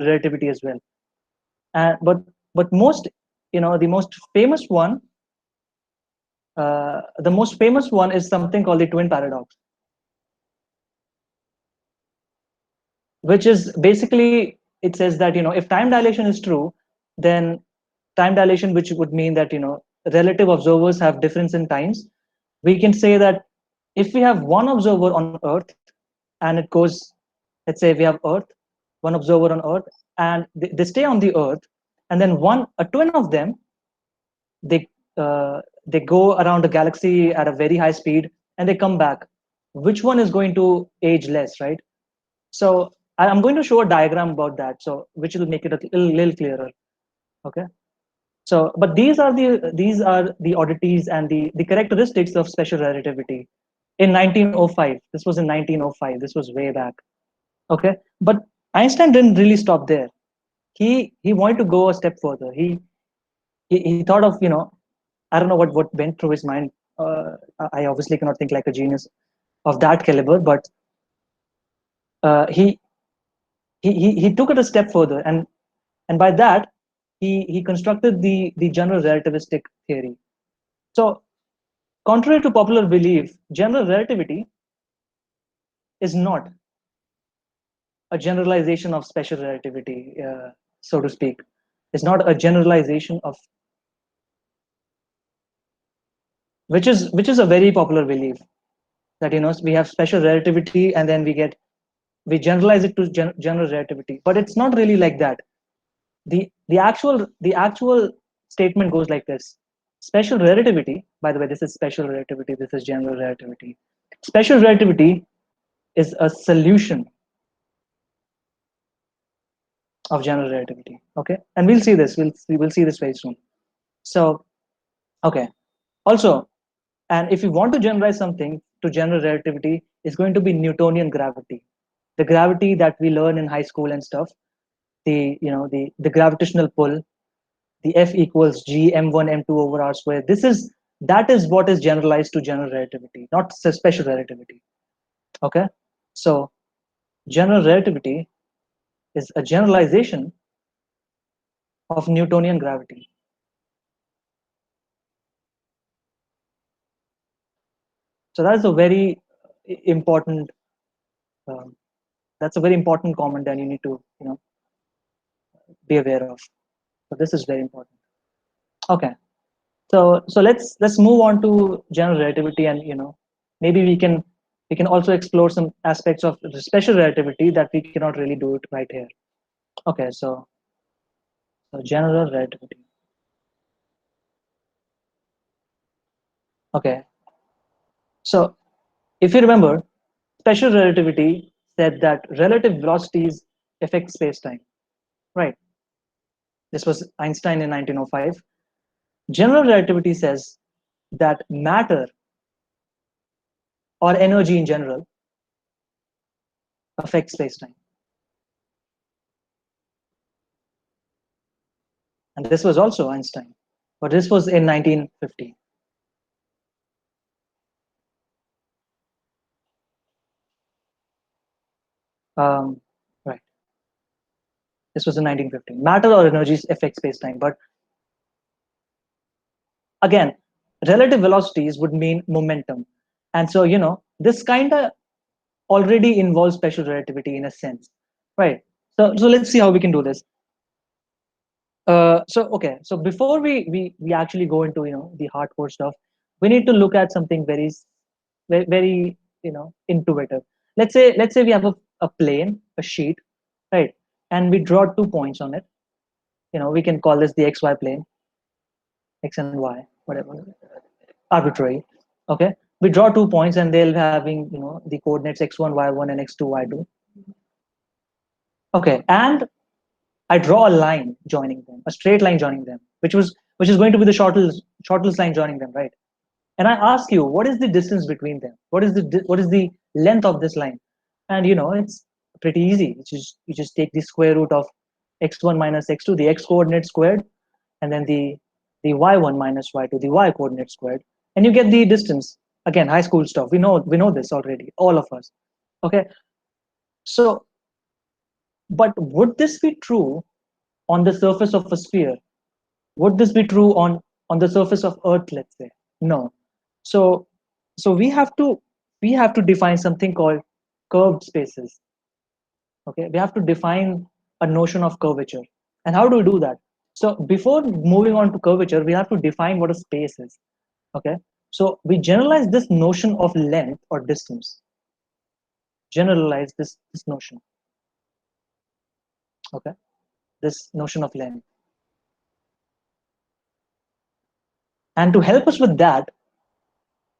relativity as well. But most, the most famous one, is something called the twin paradox, which is basically, it says that, if time dilation is true, then time dilation, which would mean that, relative observers have difference in times. We can say that if we have one observer on Earth, and it goes, let's say we have Earth, one observer on Earth, and they stay on the Earth, and then a twin of them, they they go around the galaxy at a very high speed, and they come back. Which one is going to age less, right? So I'm going to show a diagram about that, so which will make it a little clearer. Okay. So, but these are the oddities and the characteristics of special relativity. In 1905, this was in 1905. This was way back. Okay, but Einstein didn't really stop there. He wanted to go a step further. He thought of, I don't know what went through his mind. I obviously cannot think like a genius of that caliber, but uh, he he took it a step further, and by that he constructed the general relativistic theory. So, contrary to popular belief, general relativity is not a generalization of special relativity, so to speak. It's not a generalization of, which is a very popular belief, that, we have special relativity, and then we generalize it to general relativity. But it's not really like that. The actual statement goes like this: special relativity, by the way, this is special relativity, this is general relativity. Special relativity is a solution of general relativity. Okay, and we'll see this. We'll see this very soon. So, okay. Also, and if you want to generalize something to general relativity, it's going to be Newtonian gravity, the gravity that we learn in high school and stuff. The gravitational pull, the F equals G m1 m2 over r square. That is what is generalized to general relativity, not special relativity. Okay, so general relativity is a generalization of Newtonian gravity. So that is a very important. Um, that's a very important comment that you need to, be aware of. So this is very important. Okay, so let's move on to general relativity, and, maybe we can also explore some aspects of the special relativity that we cannot really do it right here. Okay, so general relativity. Okay, so if you remember, special relativity said that relative velocities affect space-time, right? This was Einstein in 1905. General relativity says that matter or energy in general affects space-time. And this was also Einstein, but this was in 1950. Right. This was in 1950. Matter or energy affects space-time, but again, relative velocities would mean momentum, and so, this kind of already involves special relativity in a sense, right? So let's see how we can do this. So okay, so before we actually go into, the hardcore stuff, we need to look at something very, intuitive. Let's say we have a plane, a sheet, right? And we draw 2 points on it. We can call this the xy plane, x and y, whatever, arbitrary. Okay, we draw 2 points, and they'll having, the coordinates x1 y1 and x2 y2. Okay, and I draw a line joining them, a straight line joining them, which is going to be the shortest line joining them, right? And I ask you, what is the distance between them? What is the length of this line? And, it's pretty easy. You just take the square root of x1 minus x2, the x coordinate squared, and then the y1 minus y2, the y coordinate squared, and you get the distance. Again, high school stuff. We know this already, all of us. Okay, so But would this be true on the surface of a sphere? Would this be true on the surface of Earth, let's say? No. So so we have to define something called curved spaces. Okay, we have to define a notion of curvature. And how do we do that? So before moving on to curvature, we have to define what a space is. Okay, so we generalize this notion of length or distance. Generalize this notion. Okay, this notion of length. And to help us with that,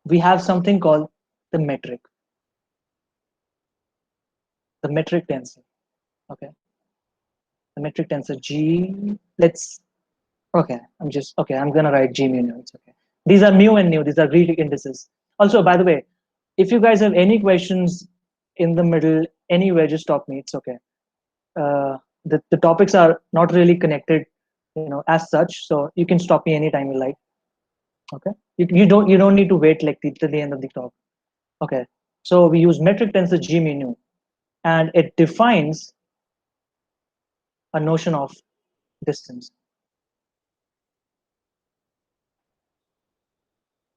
we have something called the metric, the metric tensor. Okay, the metric tensor G. Let's okay. I'm gonna write G mu nu. It's okay. These are mu and nu. These are Greek indices. Also, by the way, if you guys have any questions in the middle, anywhere, just stop me. It's okay. The topics are not really connected, as such. So you can stop me anytime you like. Okay. You don't need to wait like till the end of the talk. Okay. So we use metric tensor G mu nu, and it defines a notion of distance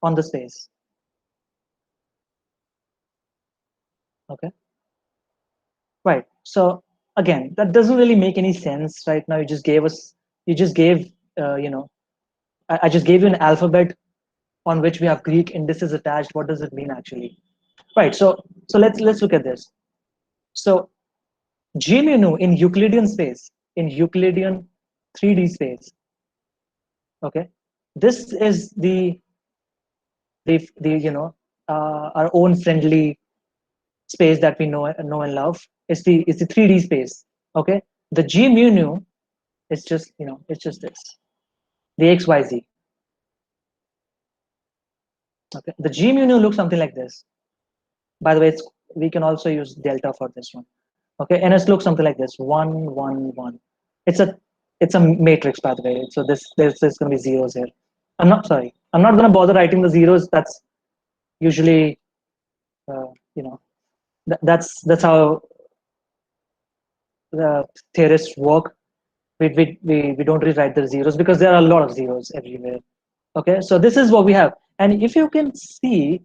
on the space. Okay. Right. So again, that doesn't really make any sense right now. You just gave, I just gave you an alphabet on which we have Greek indices attached. What does it mean actually? Right. So let's look at this. So G mu nu in Euclidean space, in Euclidean 3D space. Okay. This is our own friendly space that we know and love. It's the 3D space. Okay. The G mu nu is just it's just this, the XYZ. Okay. The G mu nu looks something like this. By the way, we can also use delta for this one. Okay, and it looks something like this: 1, 1, 1. It's a it's a matrix, by the way. So there's going to be zeros here. I'm not sorry. I'm not going to bother writing the zeros. That's usually uh, you know that's how the theorists work. We don't rewrite the zeros because there are a lot of zeros everywhere. Okay, so this is what we have. And if you can see,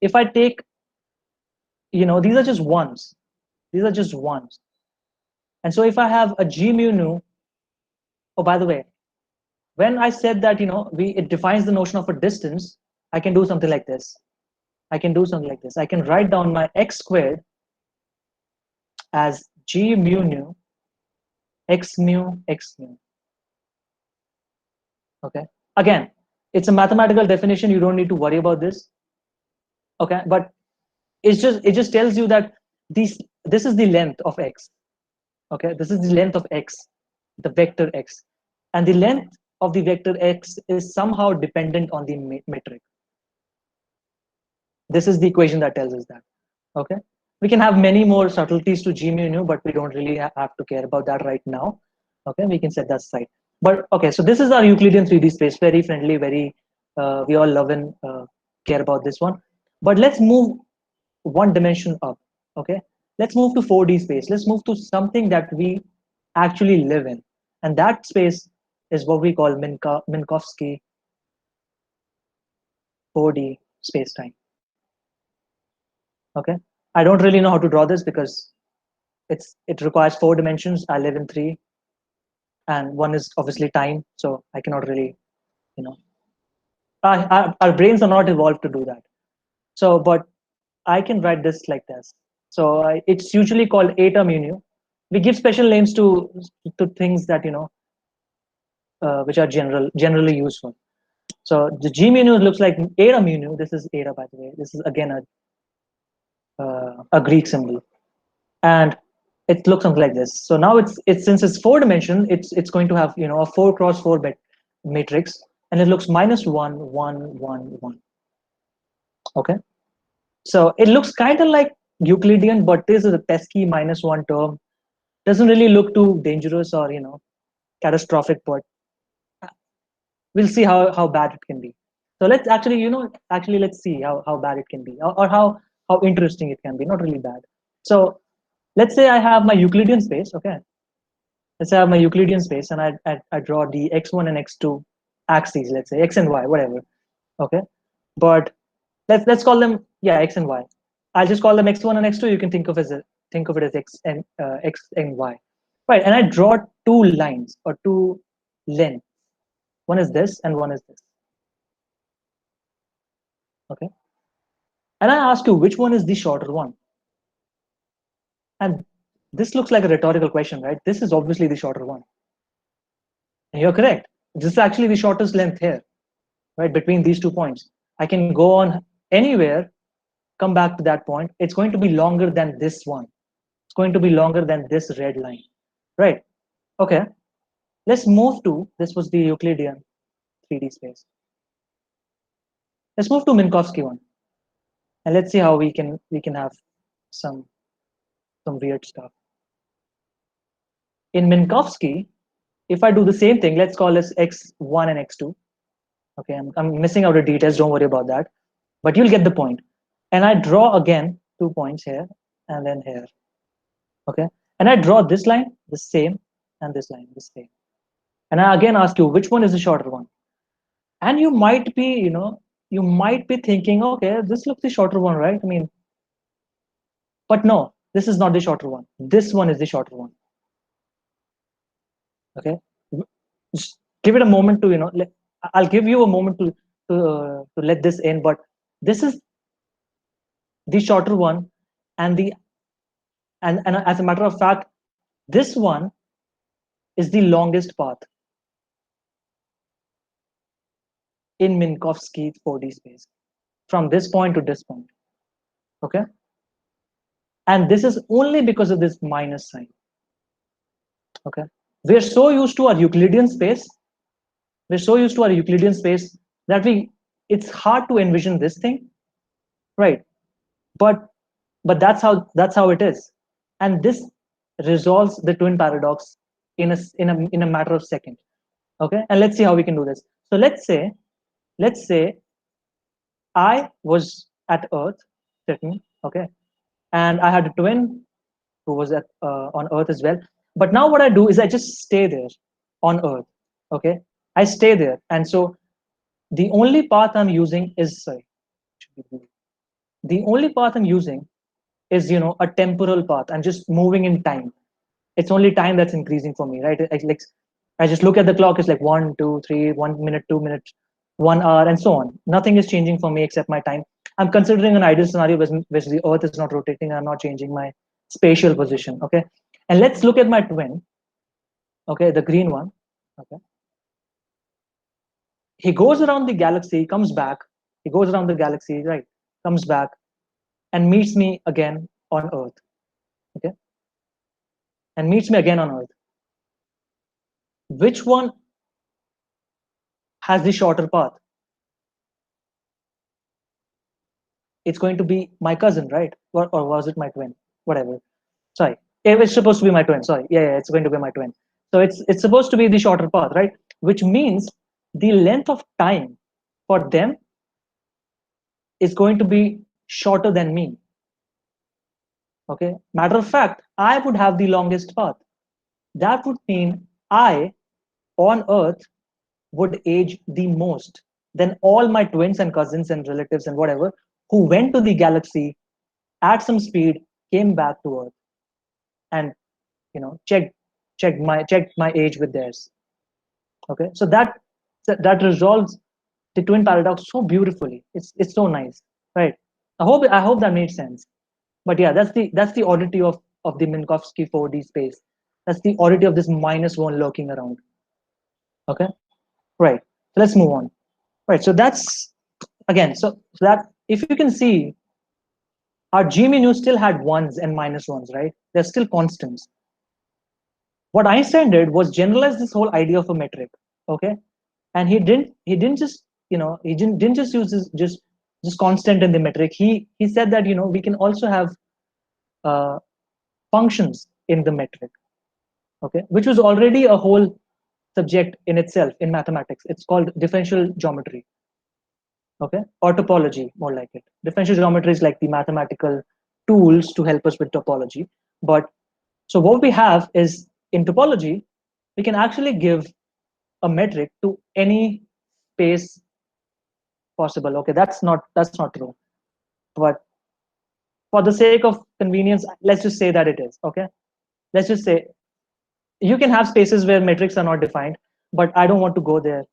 if I take, these are just ones. These are just ones. And so if I have a G mu nu, oh, by the way, when I said that, it defines the notion of a distance, I can do something like this. I can do something like this. I can write down my x squared as G mu nu, x mu, x mu. Okay. Again, it's a mathematical definition. You don't need to worry about this. Okay. But it just tells you that this is the length of x. Okay. This is the length of x, the vector x. And the length of the vector x is somehow dependent on the metric. This is the equation that tells us that. Okay. We can have many more subtleties to G mu nu, but we don't really have to care about that right now. Okay. We can set that aside. But okay, so this is our Euclidean 3D space, very friendly, very, we all love and care about this one. But let's move one dimension up. Okay. Let's move to 4D space. Let's move to something that we actually live in. And that space is what we call Minkowski 4D space-time. Okay. I don't really know how to draw this because it requires 4 dimensions. I live in 3, and one is obviously time, so I cannot really, our brains are not evolved to do that. So, but I can write this like this. So it's usually called eta mu nu. We give special names to things that which are generally useful. So the G mu nu looks like eta mu nu. This is eta, by the way. This is again a Greek symbol, and it looks something like this. So now it's since it's 4 dimension, it's going to have a 4 cross 4 bit matrix, and it looks -1, 1, 1, 1. Okay, so it looks kind of like Euclidean, but this is a pesky -1 term. Doesn't really look too dangerous or catastrophic, but we'll see how bad it can be. So let's actually let's see how bad it can be, or how interesting it can be. Not really bad. So let's say I have my Euclidean space. Okay, let's say I have my Euclidean space and I draw the x1 and x2 axes, let's say x and y, whatever. Okay, but let's call them, yeah, x and y. I'll just call them x1 and x2. You can think of it as x and y, right? And I draw two lines or two lengths. One is this and one is this. Okay, and I ask you which one is the shorter one. And this looks like a rhetorical question, right? This is obviously the shorter one. And you're correct. This is actually the shortest length here, right? Between these 2 points. I can go on anywhere, come back to that point. It's going to be longer than this one. It's going to be longer than this red line, right? Okay, let's move to, this was the Euclidean 3D space. Let's move to Minkowski one. And let's see how we can have some weird stuff. In Minkowski, if I do the same thing, let's call this x1 and x2. Okay, I'm missing out the details, don't worry about that. But you'll get the point. And I draw again 2 points here and then here. Okay, and I draw this line, the same, and this line, the same. And I again ask you, which one is the shorter one? And you might be, you might be thinking, okay, this looks the shorter one, right? I mean, but no, this is not the shorter one. This one is the shorter one. Okay, just give it a moment to, I'll give you a moment to let this in, but this is the shorter one, and as a matter of fact, this one is the longest path in Minkowski 4D space from this point to this point. Okay, and this is only because of this minus sign. Okay, we're so used to our Euclidean space. We're so used to our Euclidean space that it's hard to envision this thing, right? But that's how it is, and this resolves the twin paradox in a matter of seconds. Okay, and let's see how we can do this. So let's say I was at Earth sitting, okay, and I had a twin who was on Earth as well. But now what I do is I just stay there on Earth. Okay, I stay there, and so the only path I'm using is the only path I'm using is a temporal path. I'm just moving in time. It's only time that's increasing for me, right? I just look at the clock. It's like 1, 2, 3, 1 minute, 2 minutes, 1 hour, and so on. Nothing is changing for me except my time. I'm considering an ideal scenario which the Earth is not rotating. I'm not changing my spatial position. Okay, and let's look at my twin. Okay, the green one. Okay, he goes around the galaxy, comes back. He goes around the galaxy, right? Comes back and meets me again on Earth. Okay, and meets me again on Earth. Which one has the shorter path? It's going to be my cousin, right? Or was it my twin? Whatever. Sorry, it's supposed to be my twin. Sorry, yeah, it's going to be my twin. So it's supposed to be the shorter path, right? Which means the length of time for them is going to be shorter than me. Okay, matter of fact, I would have the longest path. That would mean I on Earth would age the most than all my twins and cousins and relatives and whatever who went to the galaxy at some speed, came back to Earth, and checked my age with theirs. Okay, so that resolves the twin paradox so beautifully. It's so nice, right? I hope that made sense. But yeah, that's the oddity of the Minkowski 4D space. That's the oddity of this -1 lurking around. Okay, right. So let's move on. Right. So that's again. So that if you can see, our G mu still had ones and -1s, right? They're still constants. What Einstein did was generalize this whole idea of a metric. Okay, and he didn't just he didn't just use this just constant in the metric. He said that we can also have functions in the metric. Okay, which was already a whole subject in itself in mathematics. It's called differential geometry. Okay, or topology, more like it. Differential geometry is like the mathematical tools to help us with topology. But so what we have is in topology, we can actually give a metric to any space possible. Okay, that's not true. But for the sake of convenience, let's just say that it is. Okay, let's just say you can have spaces where metrics are not defined, but I don't want to go there.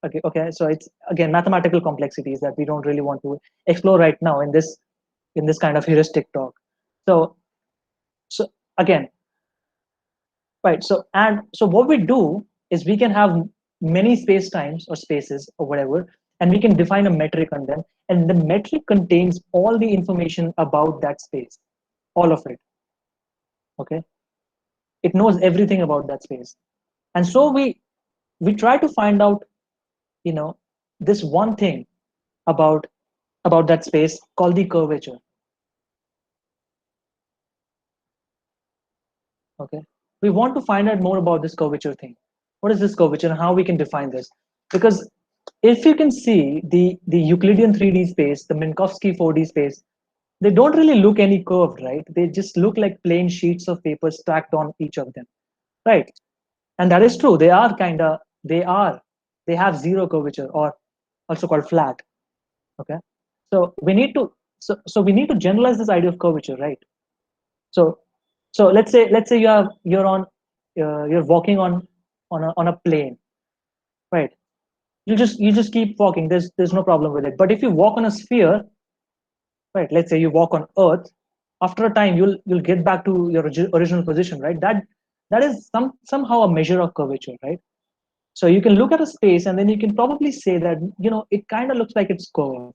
Okay, so it's again mathematical complexities that we don't really want to explore right now in this kind of heuristic talk. So so again, right, so what we do is we can have many space times or spaces or whatever, and we can define a metric on them, and the metric contains all the information about that space, all of it. Okay, it knows everything about that space. And so we try to find out, you know, this one thing about that space called the curvature. Okay, we want to find out more about this curvature thing. What is this curvature and how we can define this? Because if you can see the Euclidean 3D space, the Minkowski 4D space, they don't really look any curved, right? They just look like plain sheets of paper stacked on each of them, right? And that is true. They are kind of they have zero curvature, or also called flat. Okay, so we need to we need to generalize this idea of curvature, right? So let's say you're walking on a plane, right? You just keep walking. There's no problem with it. But if you walk on a sphere, right? Let's say you walk on Earth, after a time you'll get back to your original position, right? That is somehow a measure of curvature, right? So you can look at a space and then you can probably say that, it kind of looks like it's curved.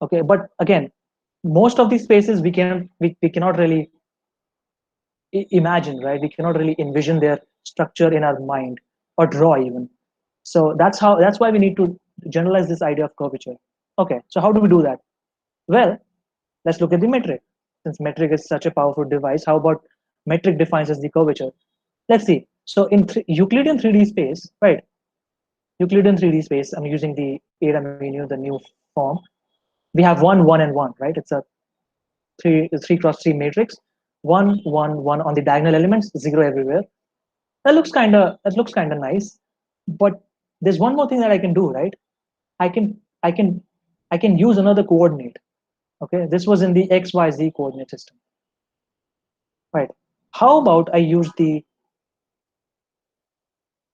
Okay, but again, most of these spaces we cannot really imagine, right? We cannot really envision their structure in our mind or draw even. So that's why we need to generalize this idea of curvature. Okay, so how do we do that? Well, let's look at the metric. Since metric is such a powerful device, how about metric defines as the curvature? Let's see. So in Euclidean 3D space, right? Euclidean 3D space, I'm using the Ada menu, the new form. We have 1, 1, and 1, right? It's a 3 cross 3 matrix. 1, 1, 1 on the diagonal elements, 0 everywhere. That looks kind of nice. But there's one more thing that I can do, right? I can I can I can use another coordinate. Okay, this was in the XYZ coordinate system, right? How about I use the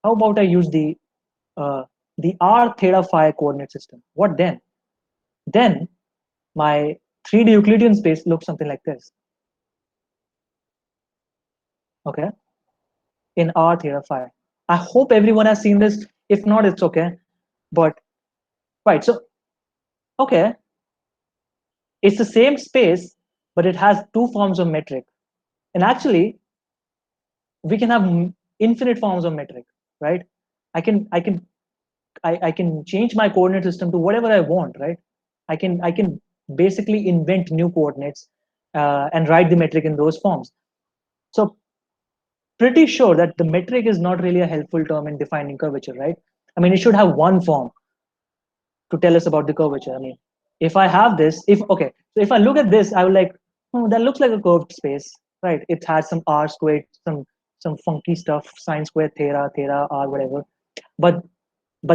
how about I use uh, the R theta phi coordinate system? What then? Then my 3D Euclidean space looks something like this. Okay, in R theta phi. I hope everyone has seen this. If not, it's okay. But right, so okay, it's the same space, but it has two forms of metric. And actually, we can have infinite forms of metric, right? I can change my coordinate system to whatever I want, right? I can basically invent new coordinates and write the metric in those forms. So pretty sure that the metric is not really a helpful term in defining curvature, right? I mean, it should have one form to tell us about the curvature. I mean, if I have this, if okay, so if I look at this, I will like, oh, that looks like a curved space, right? It has some r squared, some funky stuff, sine squared, theta, r, whatever. But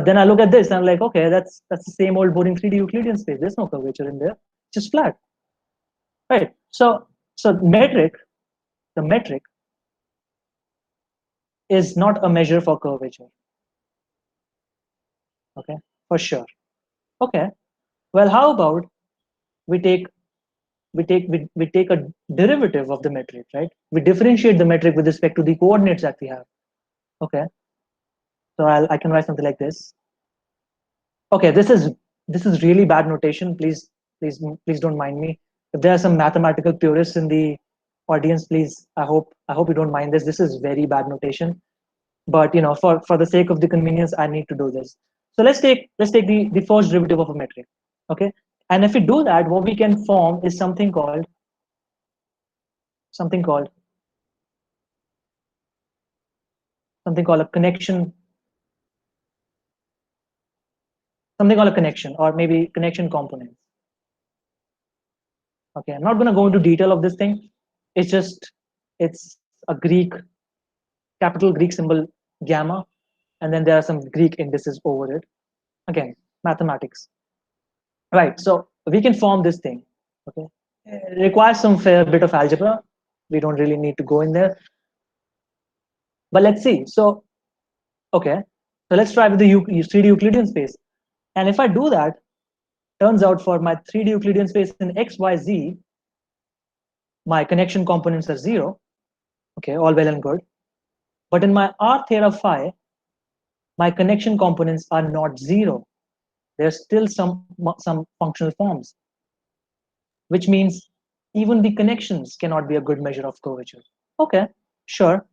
then I look at this and I'm like, okay, that's the same old boring 3D Euclidean space. There's no curvature in there, just flat, right? So the metric is not a measure for curvature, okay, for sure. Okay, well, how about we take we take a derivative of the metric, right? We differentiate the metric with respect to the coordinates that we have. Okay, so I can write something like this. Okay, this is really bad notation. Please don't mind me. If there are some mathematical purists in the audience, please, I hope you don't mind this. This is very bad notation. But for the sake of the convenience, I need to do this. So let's take the first derivative of a metric. Okay, and if we do that, what we can form is something called something called a connection something called a connection, or maybe connection components. Okay, I'm not going to go into detail of this thing. It's a Greek capital Greek symbol gamma, and then there are some Greek indices over it. Again, mathematics. Right, so we can form this thing. Okay, it requires some fair bit of algebra. We don't really need to go in there, but let's see. So, okay, so let's try with the 3D Euclidean space. And if I do that, turns out for my 3D Euclidean space in x, y, z, my connection components are 0. Okay, all well and good. But in my R theta phi, my connection components are not 0. There's still some functional forms, which means even the connections cannot be a good measure of curvature. Okay, sure,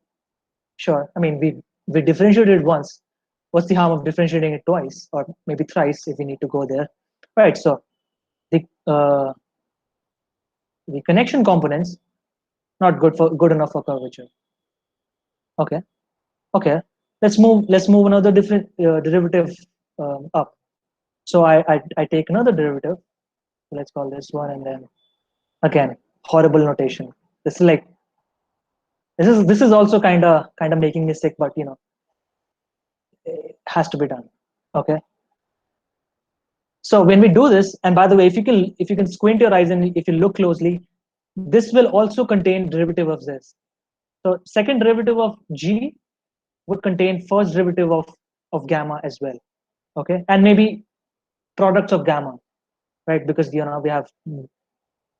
sure. I mean, we differentiated once. What's the harm of differentiating it twice or maybe thrice if we need to go there? Right. So the the connection components not good enough for curvature. Okay, okay. Let's move another different derivative up. So I take another derivative. Let's call this one, and then again horrible notation. This is like this is also kind of making me sick, but it has to be done. Okay. So when we do this, and by the way, if you can squint your eyes and if you look closely, this will also contain derivative of this. So second derivative of g would contain first derivative of gamma as well. Okay, and maybe products of gamma, right? Because we have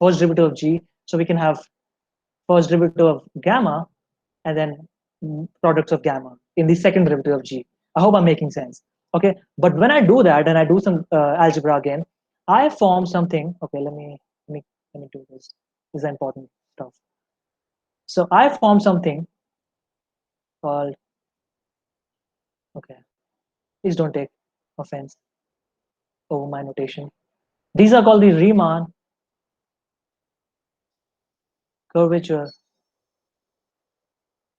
first derivative of g, so we can have first derivative of gamma and then products of gamma in the second derivative of g. I hope I'm making sense. Okay, but when I do that and I do some algebra again, I form something. Okay, let me do this. This is important stuff. So I form something called, okay, please don't take offense over my notation. These are called the Riemann curvature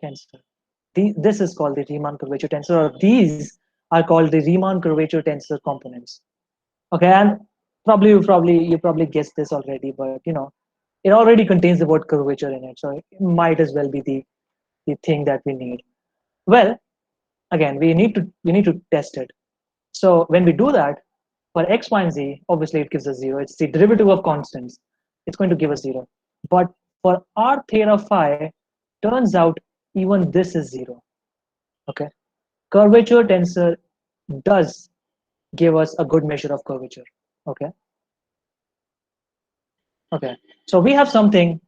tensor. This is called the Riemann curvature tensor, or these are called the Riemann curvature tensor components. Okay, and you probably guessed this already, but it already contains the word curvature in it, so it might as well be the thing that we need. Well, again, we need to test it. So when we do that, for x, y, and z, obviously it gives us 0. It's the derivative of constants. It's going to give us 0. But for r theta phi, turns out even this is 0. Okay, curvature tensor does give us a good measure of curvature. Okay, okay. So we have something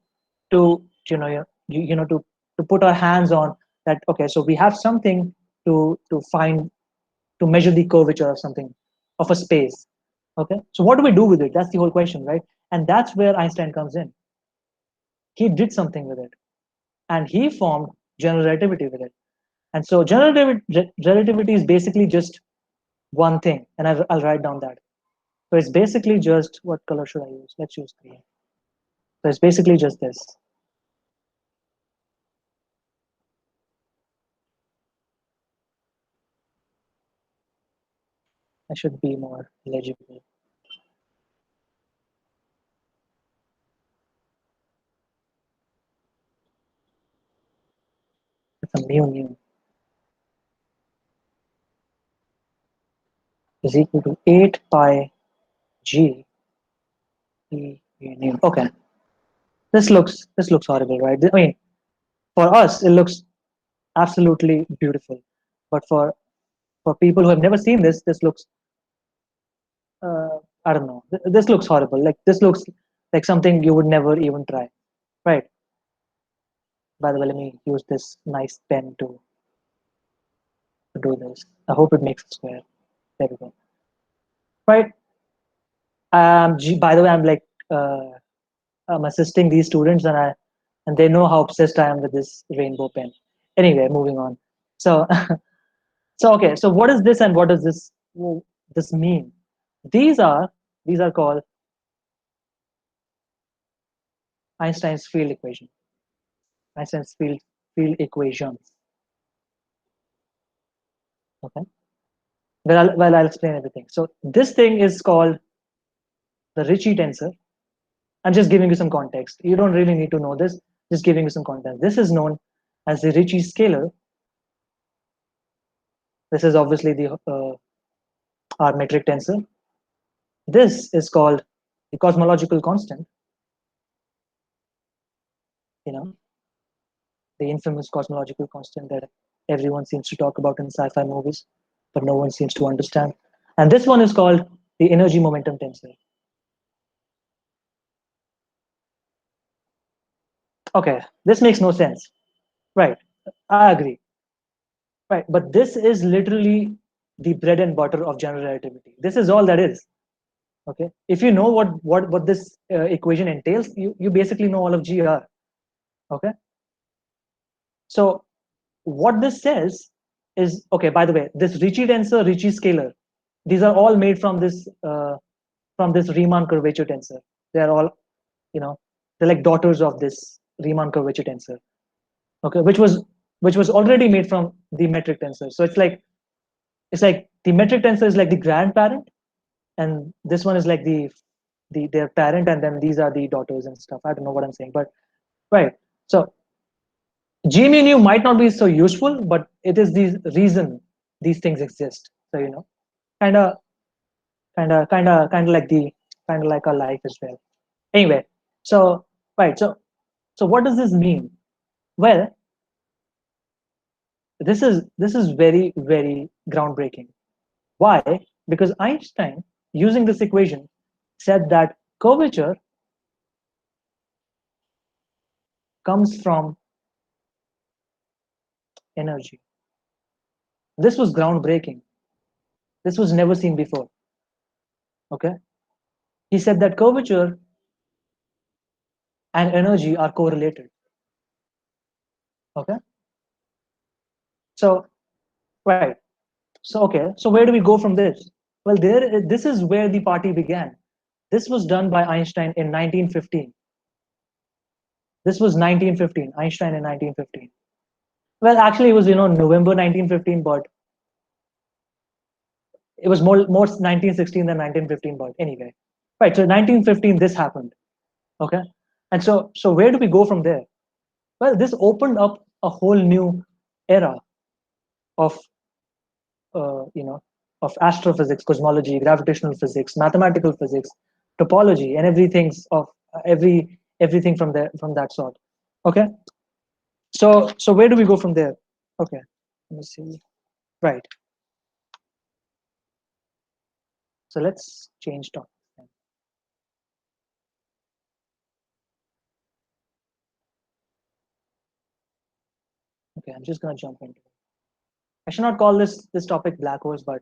to to put our hands on that. Okay, so we have something to find, to measure the curvature of something, of a space. Okay, so what do we do with it? That's the whole question, right? And that's where Einstein comes in. He did something with it, and he formed general relativity with it. And so general relativity is basically just one thing, and I'll write down that. So it's basically just, what color should I use? Let's use green. So it's basically just this. I should be more legible. It's a mu is equal to 8 pi g e mu. Okay, this looks horrible, right? I mean, for us it looks absolutely beautiful, but for people who have never seen this, this looks I don't know. This looks horrible. Like, this looks like something you would never even try, right? By the way, let me use this nice pen to do this. I hope it makes a square. There we go. Right. By the way, I'm assisting these students, and they know how obsessed I am with this rainbow pen. Anyway, moving on. So so okay. So what is this, and what does this mean? These are these are called Einstein's field equation. Einstein's field equations. Okay. Well, I'll explain everything. So this thing is called the Ricci tensor. I'm just giving you some context. You don't really need to know this. Just giving you some context. This is known as the Ricci scalar. This is obviously our metric tensor. This is called the cosmological constant, you know, the infamous cosmological constant that everyone seems to talk about in sci-fi movies, but no one seems to understand. And this one is called the energy momentum tensor. Okay, this makes no sense. Right, I agree. Right, but this is literally the bread and butter of general relativity. This is all that is. Okay, if you know what this equation entails, you basically know all of GR. Okay, so what this says is, okay, by the way, this Ricci tensor, Ricci scalar, these are all made from this Riemann curvature tensor. They are all, you know, they're like daughters of this Riemann curvature tensor. Okay, which was already made from the metric tensor. So it's like the metric tensor is like the grandparent, and this one is like their parent, and then these are the daughters and stuff. I don't know what I'm saying, but right. So G mu nu might not be so useful, but it is the reason these things exist. So kind of, kind of like our life as well. Anyway, so right, so what does this mean? Well, this is very very groundbreaking. Why? Because Einstein, using this equation, said that curvature comes from energy. This was groundbreaking. This was never seen before. Okay, he said that curvature and energy are correlated. Okay, so right. So okay, so where do we go from this? Well, this is where the party began. This was done by Einstein in 1915. This was 1915. Einstein in 1915. Well, actually, it was November 1915, but it was more 1916 than 1915. But anyway, right. So 1915, this happened. Okay, and so where do we go from there? Well, this opened up a whole new era of of astrophysics, cosmology, gravitational physics, mathematical physics, topology, and everything from there, from that sort. Okay, so where do we go from there? Okay, let me see. Right. So let's change topic. Okay, I'm just gonna jump into it. I should not call this topic black holes, but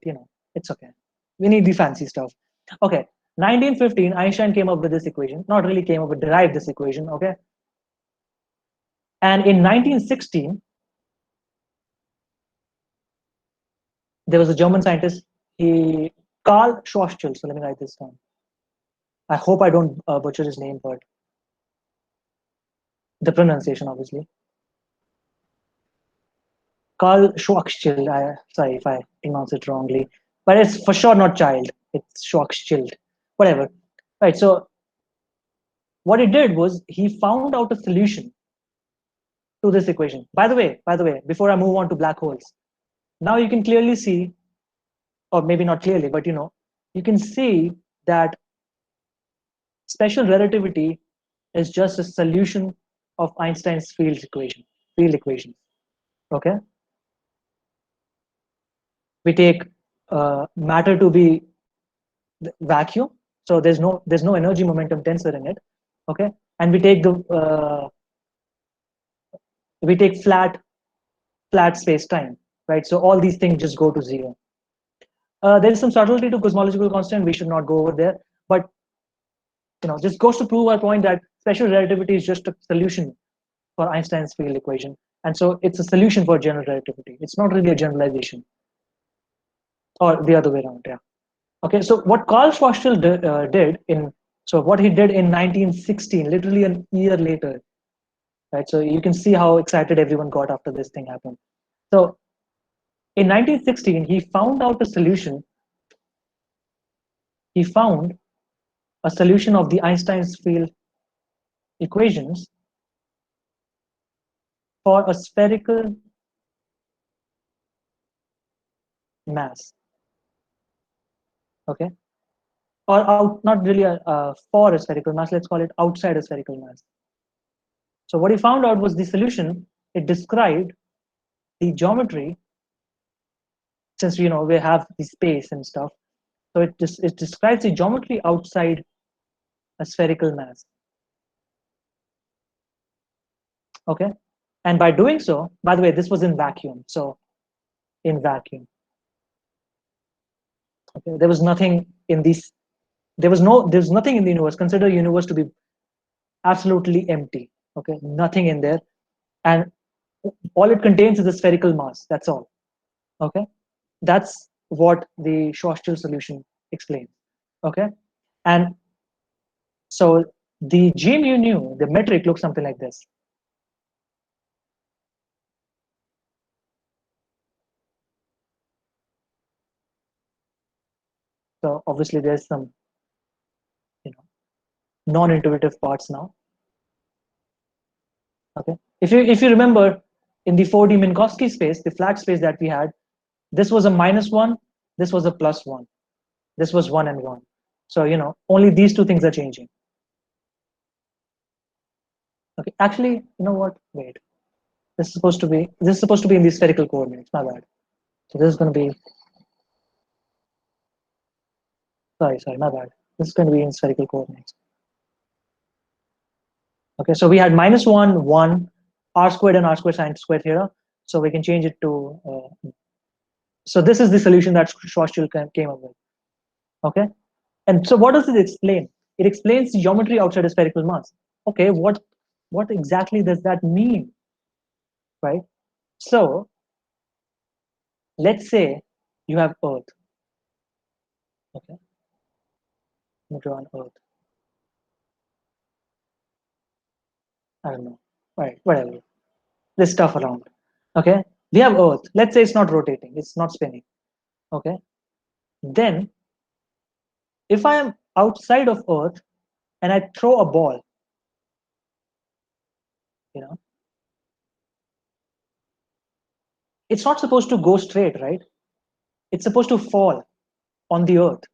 it's okay. We need the fancy stuff. Okay, 1915, Einstein came up with this equation. Not really came up, but derived this equation. Okay, and in 1916, there was a German scientist, he Karl Schwarzschild. So let me write this down. I hope I don't butcher his name, but the pronunciation, obviously. Karl Schwarzschild. Sorry if I pronounce it wrongly, but it's for sure not child. It's Schwarzschild. Whatever. Right. So what he did was he found out a solution to this equation. By the way, before I move on to black holes, now you can clearly see, or maybe not clearly, but you can see that special relativity is just a solution of Einstein's field equation. Okay, we take matter to be vacuum, so there's no energy momentum tensor in it. Okay, and we take flat space time, right? So all these things just go to zero. There is some subtlety to cosmological constant. We should not go over there, but just goes to prove our point that special relativity is just a solution for Einstein's field equation, and so it's a solution for general relativity. It's not really a generalization, or the other way around. Yeah. Okay. So what Karl Schwarzschild did in so what he did in 1916, literally a year later, right? So you can see how excited everyone got after this thing happened. So in 1916, he found out a solution. He found a solution of the Einstein's field equations for a spherical mass. Okay, or out, not really for a spherical mass. Let's call it outside a spherical mass. So what he found out was the solution. It described the geometry, since we have the space and stuff. So it describes the geometry outside a spherical mass. Okay, and by doing so, by the way, this was in vacuum. So in vacuum, okay, there was nothing in this. There's nothing in the universe. Consider universe to be absolutely empty. Okay, nothing in there, and all it contains is a spherical mass. That's all. Okay, that's what the Schwarzschild solution explains. Okay, and so the G mu nu, the metric looks something like this. So obviously there's some non-intuitive parts now. Okay, if you remember, in the 4D Minkowski space, the flat space that we had, this was a -1, this was a +1, this was 1 and 1. So only these two things are changing. Okay, actually, you know what? Wait, this is supposed to be in the spherical coordinates. My bad. So this is going to be, sorry, my bad. This is going to be in spherical coordinates. Okay, so we had -1, 1, r squared and r squared sine squared here. So we can change it to. So this is the solution that Schwarzschild came up with. Okay, and so what does it explain? It explains the geometry outside a spherical mass. Okay, what exactly does that mean, right? So let's say you have Earth. Okay, let me draw an Earth. I don't know. Right, whatever. This stuff around. Okay, we have Earth. Let's say it's not rotating, it's not spinning. Okay, then if I am outside of Earth and I throw a ball, you know, it's not supposed to go straight, right? It's supposed to fall on the Earth,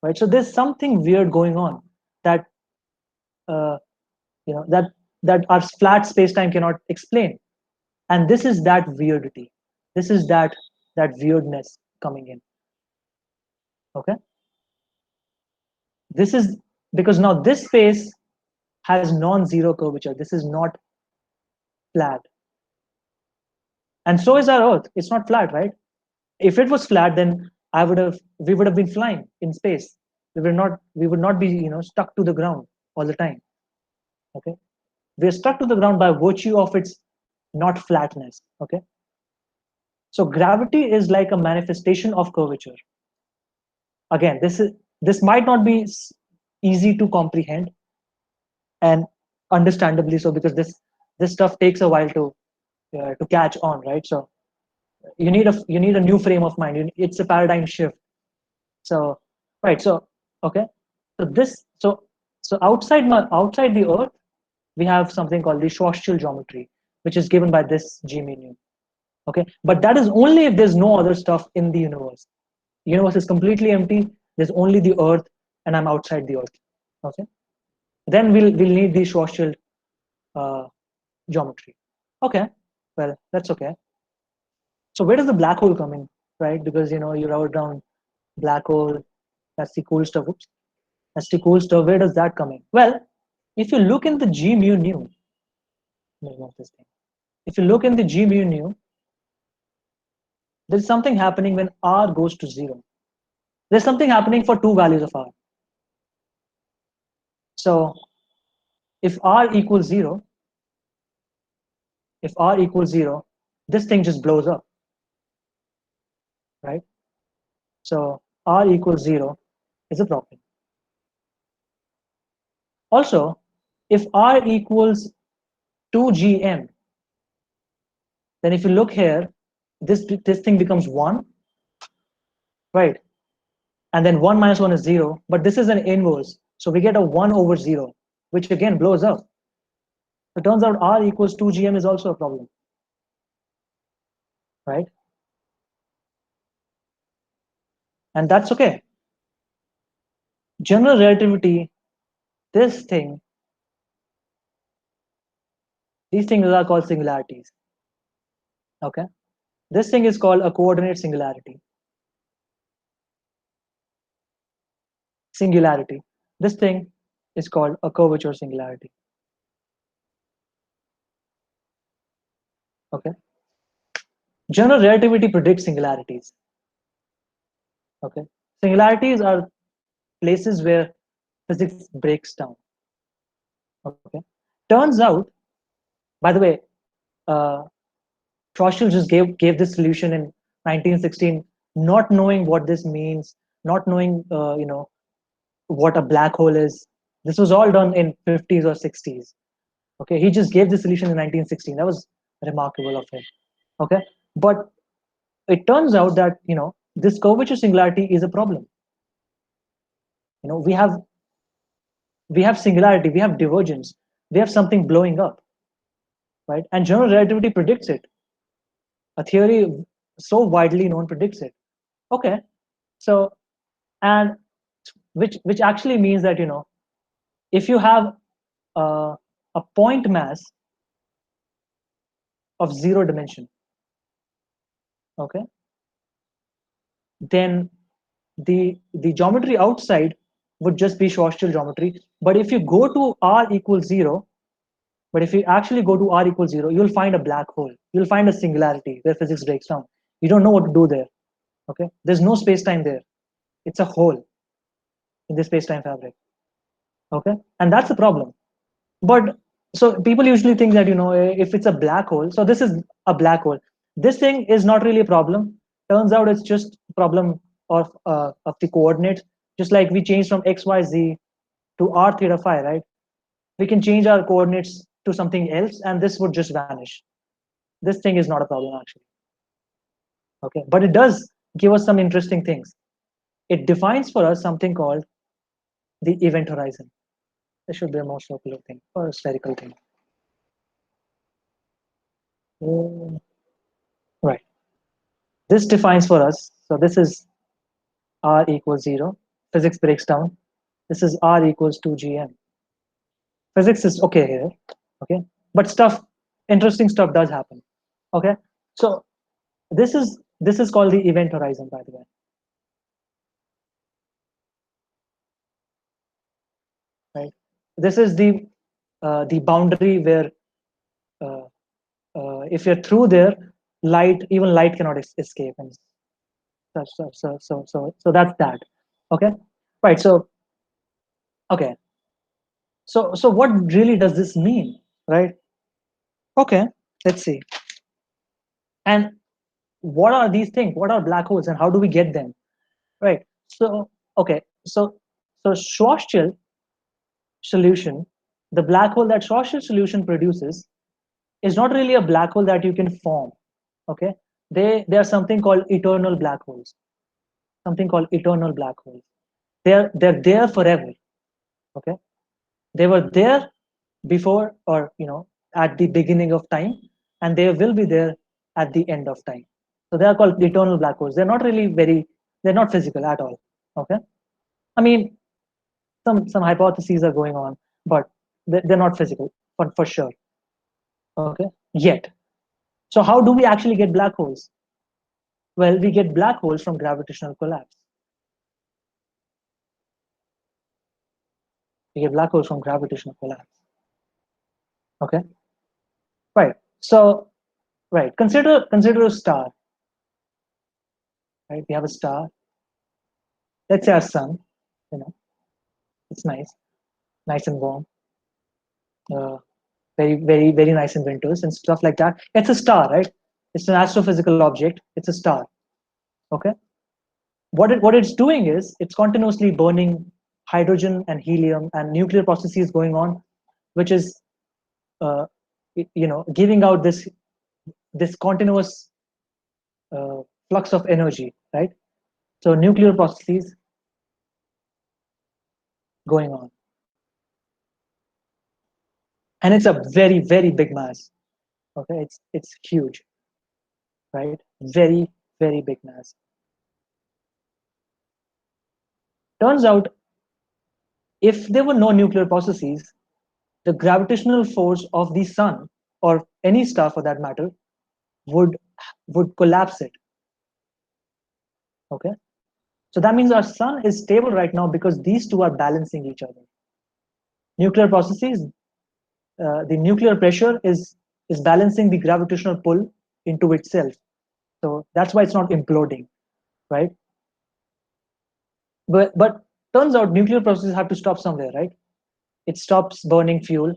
right? So there's something weird going on that uh, that our flat space-time cannot explain, and this is that weirdity. This is that weirdness coming in. Okay, this is because now this space has non-zero curvature. This is not flat, and so is our Earth. It's not flat, right? If it was flat, then we would have been flying in space. We would not be stuck to the ground all the time. Okay, we're stuck to the ground by virtue of its not flatness. Okay, so gravity is like a manifestation of curvature. Again, this might not be easy to comprehend, and understandably so, because this stuff takes a while to catch on, right? So you need a new frame of mind. It's a paradigm shift. So right, so okay, so outside the Earth, we have something called the Schwarzschild geometry, which is given by this G mu nu. Okay, but that is only if there's no other stuff in the universe. The universe is completely empty. There's only the Earth, and I'm outside the Earth. Okay, then we'll need the Schwarzschild uh, geometry. Okay, well, that's okay. So where does the black hole come in, right? Because you wrote down black hole. That's the cool stuff. Oops. That's the cool stuff. Where does that come in? Well, if you look in the G mu nu, this thing. If you look in the G mu nu, there's something happening when r goes to 0. There's something happening for two values of r. So if r equals 0, this thing just blows up, right? So r equals 0 is a problem. Also, if r equals 2gm, then if you look here, this thing becomes 1, right? And then 1 minus 1 is 0, but this is an inverse. So we get a 1 over 0, which again blows up. It turns out r equals 2gm is also a problem, right? and that's okay. General relativity, this thing, these things are called singularities. Okay, this thing is called a coordinate singularity. Singularity. This thing is called a curvature singularity. Okay. General relativity predicts singularities. Okay. Singularities are places where physics breaks down. Okay. Turns out, by the way, uh, Schwarzschild just gave this solution in 1916, not knowing what this means, not knowing what a black hole is. This was all done in 50s or 60s. Okay, he just gave the solution in 1916. That was remarkable of him. Okay, but it turns out that this curvature singularity is a problem. We have singularity, we have divergence, we have something blowing up, right? And general relativity predicts it. A theory so widely known predicts it. Okay, so and which actually means that if you have a point mass of zero dimension, okay, then the geometry outside would just be Schwarzschild geometry. But if you go to r equals zero, but if you actually go to r equals zero, you'll find a black hole. You'll find a singularity where physics breaks down. You don't know what to do there. Okay, there's no space-time there. It's a hole in the space-time fabric. Okay, and that's the problem. But so people usually think that if it's a black hole, so this is a black hole. This thing is not really a problem. Turns out it's just a problem of the coordinates. Just like we change from x, y, z to r theta phi, right? We can change our coordinates to something else, and this would just vanish. This thing is not a problem actually. Okay, but it does give us some interesting things. It defines for us something called the event horizon. This should be a more circular thing or a spherical thing. Right. This defines for us, so this is r equals 0. Physics breaks down. This is r equals 2gm. Physics is okay here, okay? But interesting stuff does happen, okay? So this is called the event horizon, by the way. Right? This is the boundary where uh, if you're through there, even light cannot escape, and so that's that. Okay, right. So okay, so what really does this mean, right? Okay, let's see. And what are these things? What are black holes, and how do we get them? Right. So okay, so Schwarzschild solution, the black hole that Schwarzschild solution produces is not really a black hole that you can form. Okay, they are something called eternal black holes. Something called eternal black holes. They're there forever. Okay, they were there before, or at the beginning of time, and they will be there at the end of time. So they are called eternal black holes. They're not physical at all. Okay, I mean, some hypotheses are going on, but they're not physical for sure. Okay, yet. So how do we actually get black holes? Well, we get black holes from gravitational collapse. We get black holes from gravitational collapse. Okay, right. So right, consider a star. Right, we have a star. Let's say our sun. You know, it's nice and warm. Uh, very nice in winters and stuff like that. It's a star, right? It's an astrophysical object. It's a star. Okay. What it's doing is it's continuously burning hydrogen and helium and nuclear processes going on, which is uh, giving out this continuous flux of energy, right? So nuclear processes going on, and it's a very big mass. Okay, it's huge, right? Very big mass. Turns out, if there were no nuclear processes, the gravitational force of the sun, or any star for that matter, would would collapse it. Okay, so that means our sun is stable right now because these two are balancing each other. Nuclear processes, the nuclear pressure is balancing the gravitational pull into itself. So that's why it's not imploding, right? But turns out nuclear processes have to stop somewhere, right? It stops burning fuel,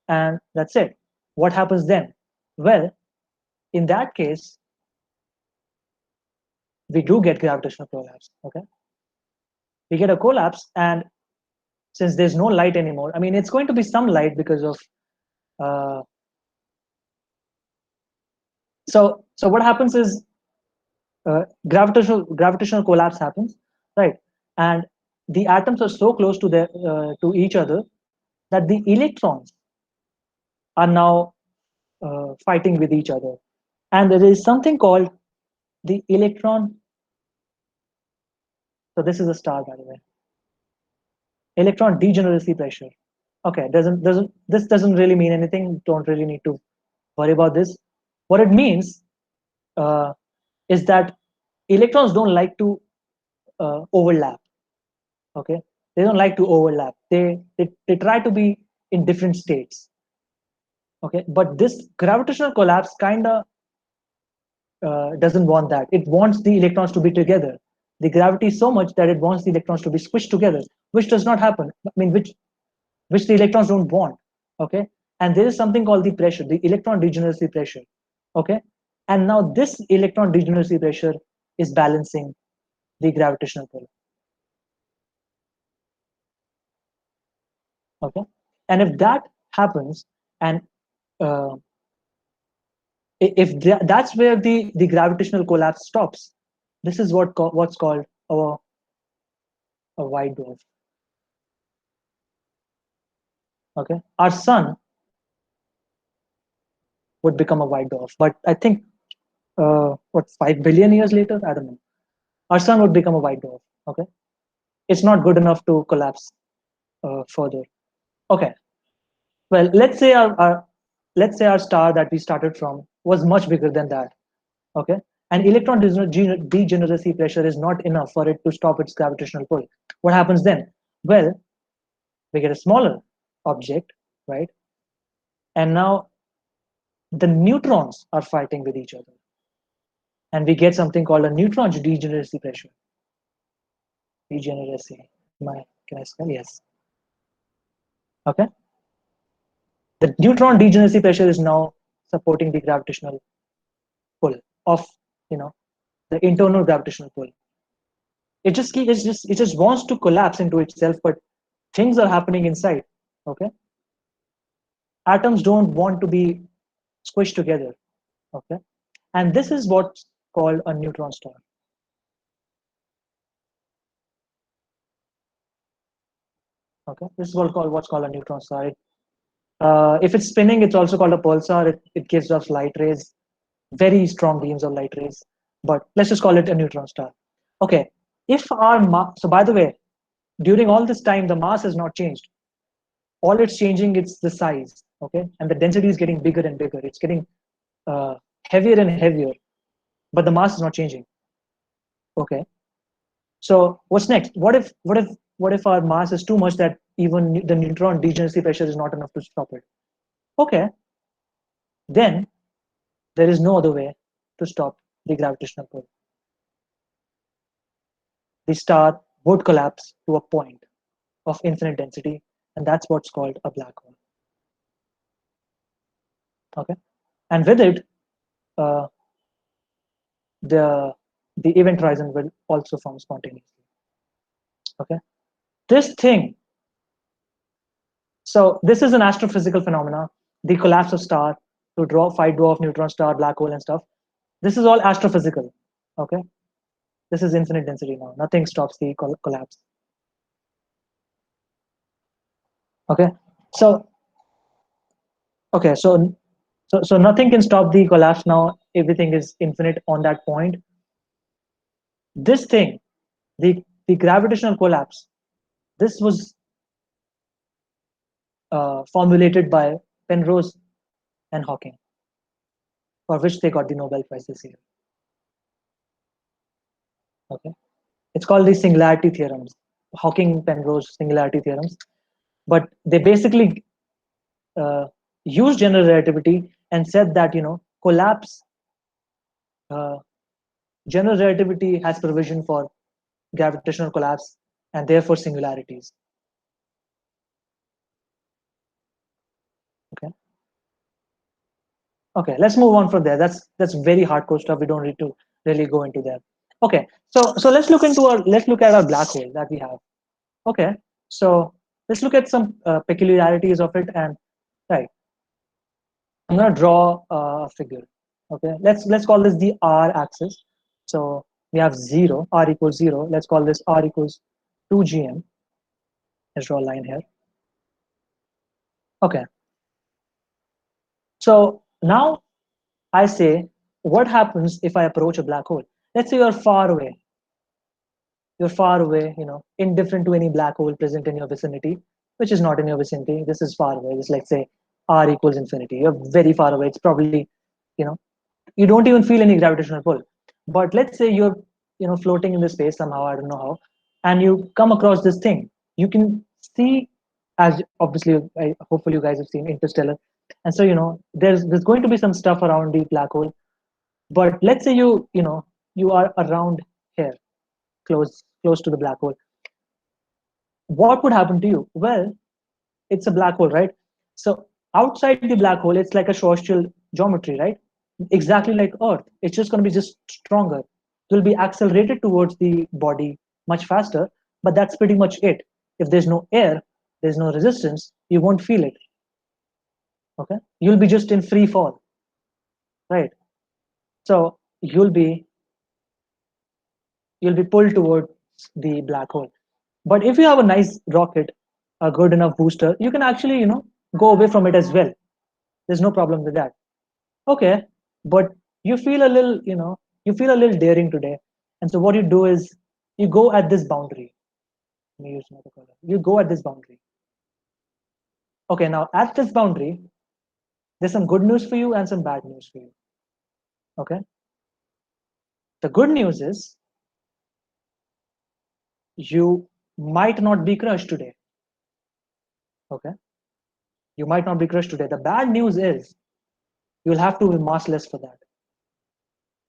and that's it. What happens then? Well, in that case, we do get gravitational collapse. Okay, we get a collapse, and since there's no light anymore, I mean, it's going to be some light because of uh, so what happens is gravitational collapse happens, right? And the atoms are so close to each other that the electrons are now fighting with each other, and there is something called the electron. So this is a star, by the way. Electron degeneracy pressure. Okay, doesn't this doesn't really mean anything. Don't really need to worry about this. What it means uh, is that electrons don't like to overlap. Okay, they don't like to overlap. They try to be in different states. Okay, but this gravitational collapse kind of doesn't want that. It wants the electrons to be together. The gravity is so much that it wants the electrons to be squished together, which does not happen. I mean, which the electrons don't want. Okay, and there is something called the pressure, the electron degeneracy pressure. Okay, and now this electron degeneracy pressure is balancing the gravitational pull. Okay, and if that happens, and uh, if that's where the gravitational collapse stops, this is what's called a white dwarf. Okay, our sun would become a white dwarf, but I think what 5 billion years later, I don't know, our sun would become a white dwarf. Okay, it's not good enough to collapse further. Okay, well, let's say our star that we started from was much bigger than that. Okay, and electron degeneracy pressure is not enough for it to stop its gravitational pull. What happens then? Well, we get a smaller object, right? And now the neutrons are fighting with each other, and we get something called a neutron degeneracy pressure. Degeneracy. Can I spell? Yes. Okay. The neutron degeneracy pressure is now supporting the gravitational pull of, you know, the internal gravitational pull. It just wants to collapse into itself, but things are happening inside. Okay. Atoms don't want to be squished together. Okay. And this is what's called a neutron star. Okay. This is what's called a neutron star. If it's spinning, it's also called a pulsar. It gives off light rays, very strong beams of light rays. But let's just call it a neutron star. Okay. If our so by the way, during all this time, the mass has not changed. All it's changing is the size. Okay, and the density is getting bigger and bigger. It's getting heavier and heavier, but the mass is not changing. Okay. So what's next? What if our mass is too much that even the neutron degeneracy pressure is not enough to stop it? Okay, then there is no other way to stop the gravitational pull. The star would collapse to a point of infinite density, and that's what's called a black hole. Okay, and with it, uh, the event horizon will also form spontaneously. Okay, this thing. So this is an astrophysical phenomena, the collapse of star to draw fight dwarf, neutron star, black hole, and stuff. This is all astrophysical. Okay, this is infinite density now. Nothing stops the collapse. Okay, so okay, so nothing can stop the collapse now. Everything is infinite on that point. This thing, the the gravitational collapse, this was formulated by Penrose and Hawking, for which they got the Nobel Prize this year. Okay, it's called the singularity theorems, Hawking-Penrose singularity theorems. But they basically used general relativity and said that collapse, uh, general relativity has provision for gravitational collapse and therefore singularities. Okay. Okay, let's move on from there. That's very hardcore stuff. We don't need to really go into that. Okay, so let's look at our black hole that we have. Okay, so let's look at some peculiarities of it. And right, I'm gonna draw a figure. Okay, let's call this the r axis. So we have 0, r equals 0. Let's call this r equals 2 gm. Let's draw a line here. Okay, so now I say, what happens if I approach a black hole? Let's say you're far away. You're far away, indifferent to any black hole present in your vicinity, which is not in your vicinity. This is far away. It's like, say, r equals infinity. You're very far away. It's probably, you know, you don't even feel any gravitational pull. But let's say you're, floating in the space somehow, I don't know how, and you come across this thing. You can see, as obviously, hopefully you guys have seen Interstellar. And so, there's going to be some stuff around the black hole. But let's say you are around here, close to the black hole. What would happen to you? Well, it's a black hole, right? So outside the black hole, it's like a Schwarzschild geometry, right? Exactly like Earth. It's just going to be just stronger. You'll be accelerated towards the body much faster, but that's pretty much it. If there's no air, there's no resistance, you won't feel it. Okay, you'll be just in free fall, right? So you'll be pulled towards the black hole. But if you have a nice rocket, a good enough booster, you can actually, go away from it as well. There's no problem with that. Okay, but you feel a little, you feel a little daring today. And so what you do is you go at this boundary. Let me use another color. You go at this boundary. Okay, now at this boundary, there's some good news for you and some bad news for you. Okay. The good news is you might not be crushed today. Okay. You might not be crushed today. The bad news is you'll have to be massless for that.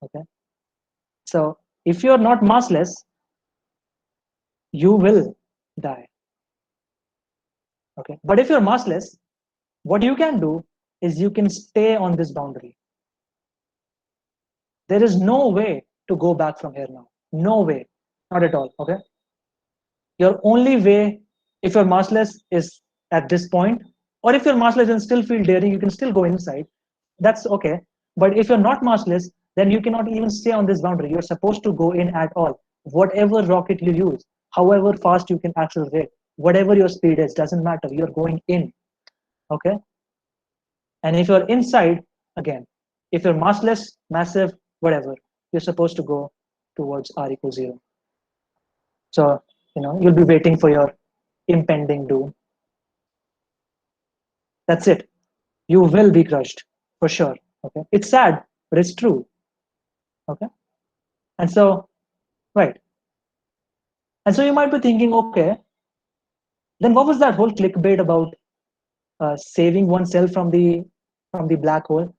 Okay. So if you're not massless, you will die. Okay. But if you're massless, what you can do is you can stay on this boundary. There is no way to go back from here now. No way. Not at all. Okay. Your only way, if you're massless, is at this point, or if you're massless and still feel daring, you can still go inside. That's okay. But if you're not massless, then you cannot even stay on this boundary. You're supposed to go in at all. Whatever rocket you use, however fast you can accelerate, whatever your speed is, doesn't matter. You're going in. Okay. And if you're inside, again, if you're massless, massive, whatever, you're supposed to go towards r equals 0. So, you'll be waiting for your impending doom. That's it. You will be crushed for sure. Okay. It's sad, but it's true. Okay. And so, right. And so you might be thinking, okay, then what was that whole clickbait about saving oneself from the black hole?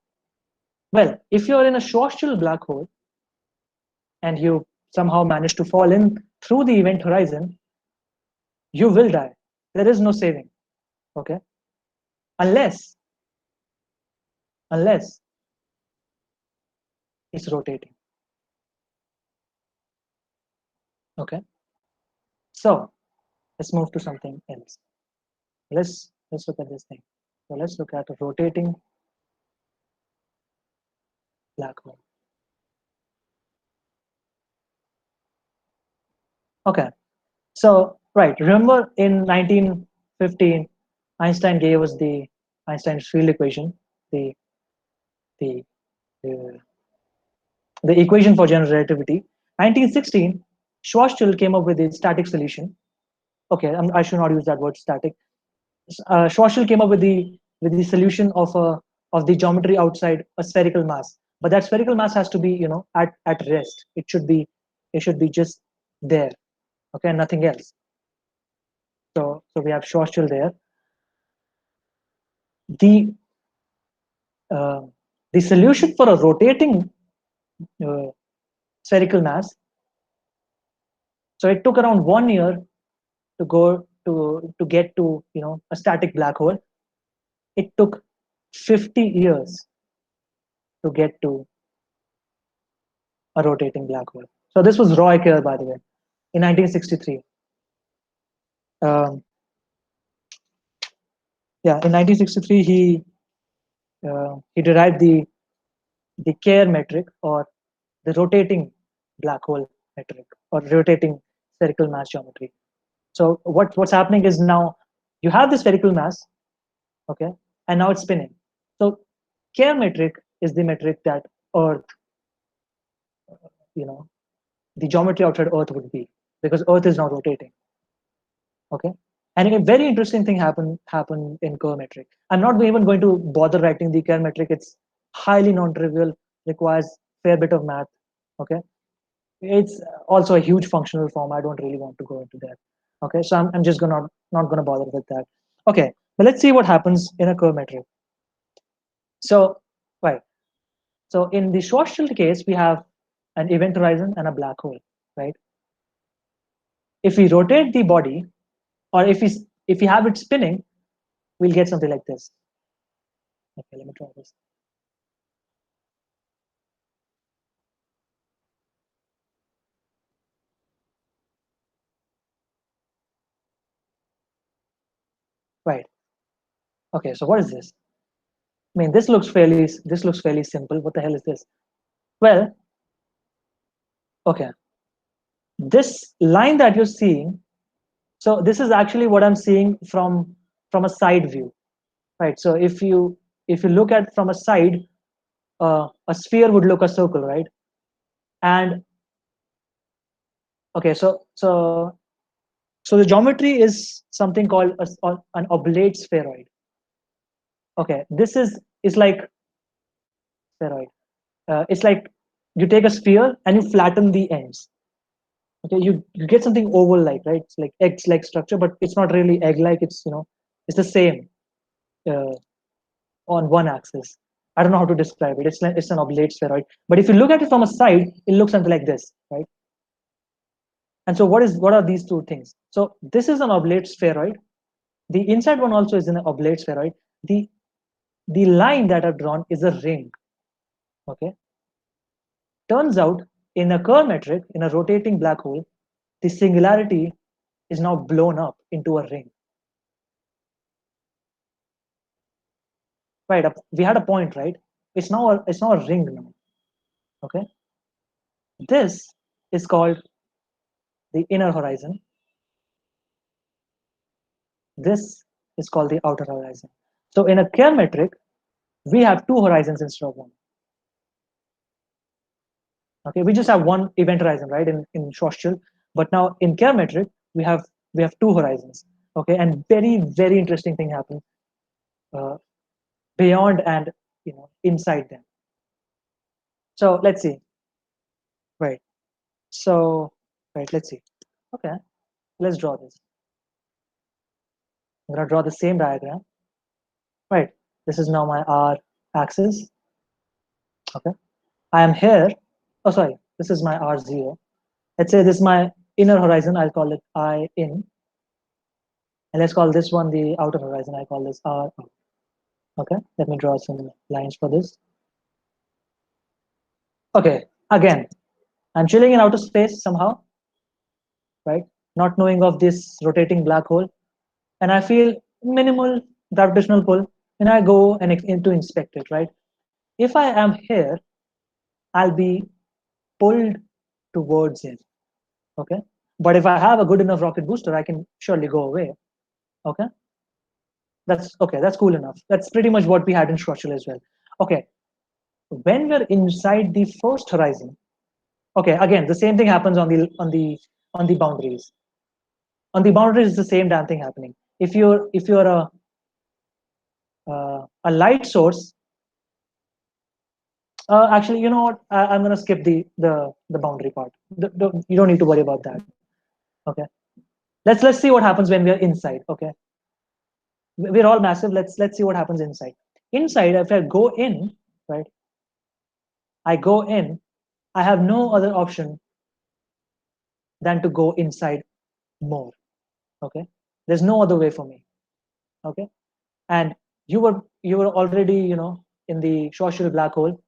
Well, if you're in a Schwarzschild black hole and you somehow manage to fall in through the event horizon, you will die. There is no saving. Okay. Unless it's rotating. Okay. So let's move to something else. Let's look at this thing. So let's look at a rotating black hole. Okay. So right, remember in 1915, Einstein gave us the Einstein's field equation, the the the, the equation for general relativity. 1916, Schwarzschild came up with a static solution. Okay, I should not use that word static. Schwarzschild came up with the solution of the geometry outside a spherical mass. But that spherical mass has to be, at rest. It should be just there. Okay, nothing else. So we have Schwarzschild there. The uh, the solution for a rotating uh, spherical mass. So it took around 1 year to go to get to a static black hole. It took 50 years to get to a rotating black hole. So this was Roy Kerr, by the way, in 1963. Um, yeah, in 1963 he derived the Kerr metric, or the rotating black hole metric, or rotating spherical mass geometry. So what's happening is, now you have the spherical mass, okay, and now it's spinning. So Kerr metric is the metric that Earth, you know, the geometry outside Earth would be, because Earth is now rotating. Okay, and a very interesting thing happened in Kerr metric. I'm not even going to bother writing the Kerr metric. It's highly non-trivial, requires fair bit of math. Okay, it's also a huge functional form. I don't really want to go into that. Okay, so I'm just gonna not gonna bother with that. Okay, but let's see what happens in a Kerr metric. So, right. So in the Schwarzschild case, we have an event horizon and a black hole, right? If we rotate the body, or if we have it spinning, we'll get something like this. Okay, let me try this. Right. Okay, so what is this? I mean, this looks fairly simple. What the hell is this? Well, okay. This line that you're seeing, so this is actually what I'm seeing from a side view, right? So if you look at from a side, a sphere would look a circle, right? And okay, so the geometry is something called an oblate spheroid. Okay, this is like spheroid. It's like you take a sphere and you flatten the ends. Okay, you get something oval like, right? It's like egg-like structure, but it's not really egg-like. It's the same uh, on one axis. I don't know how to describe it. It's an oblate spheroid. But if you look at it from a side, it looks something like this, right? And so what are these two things? So this is an oblate spheroid. The inside one also is an oblate spheroid. The line that I've drawn is a ring. Okay. Turns out, in a Kerr metric, in a rotating black hole, the singularity is now blown up into a ring. Right. We had a point, right? It's now a ring now. Okay. This is called the inner horizon. This is called the outer horizon. So in a Kerr metric, we have two horizons instead of one. Okay, we just have one event horizon, right, in Schwarzschild, but now in Kerr metric we have two horizons. Okay, and very interesting thing happens uh, beyond and inside them. So let's see. Right. So right, let's see. Okay, let's draw this. I'm gonna draw the same diagram. Right. This is now my R axis. Okay. I am here. Oh, sorry. This is my R0. Let's say this is my inner horizon. I'll call it I in. And let's call this one the outer horizon. I call this R out. Okay, let me draw some lines for this. Okay, again, I'm chilling in outer space somehow, right? Not knowing of this rotating black hole, and I feel minimal gravitational pull, and I go and to inspect it, right? If I am here, I'll be pulled towards it, okay? But if I have a good enough rocket booster, I can surely go away, okay? That's okay, that's cool enough. That's pretty much what we had in Schwarzschild as well. Okay, when we're inside the first horizon, okay, again the same thing happens on the on the boundaries. On the boundaries, it's the same damn thing happening. If you're a light source, actually, you know what? I'm gonna skip the boundary part. You don't need to worry about that. Okay. Let's see what happens when we're inside. Okay. We're all massive. Let's see what happens inside. Inside, if I go in, right? I go in. I have no other option than to go inside more. Okay. There's no other way for me. Okay. And you were already, in the social black hole,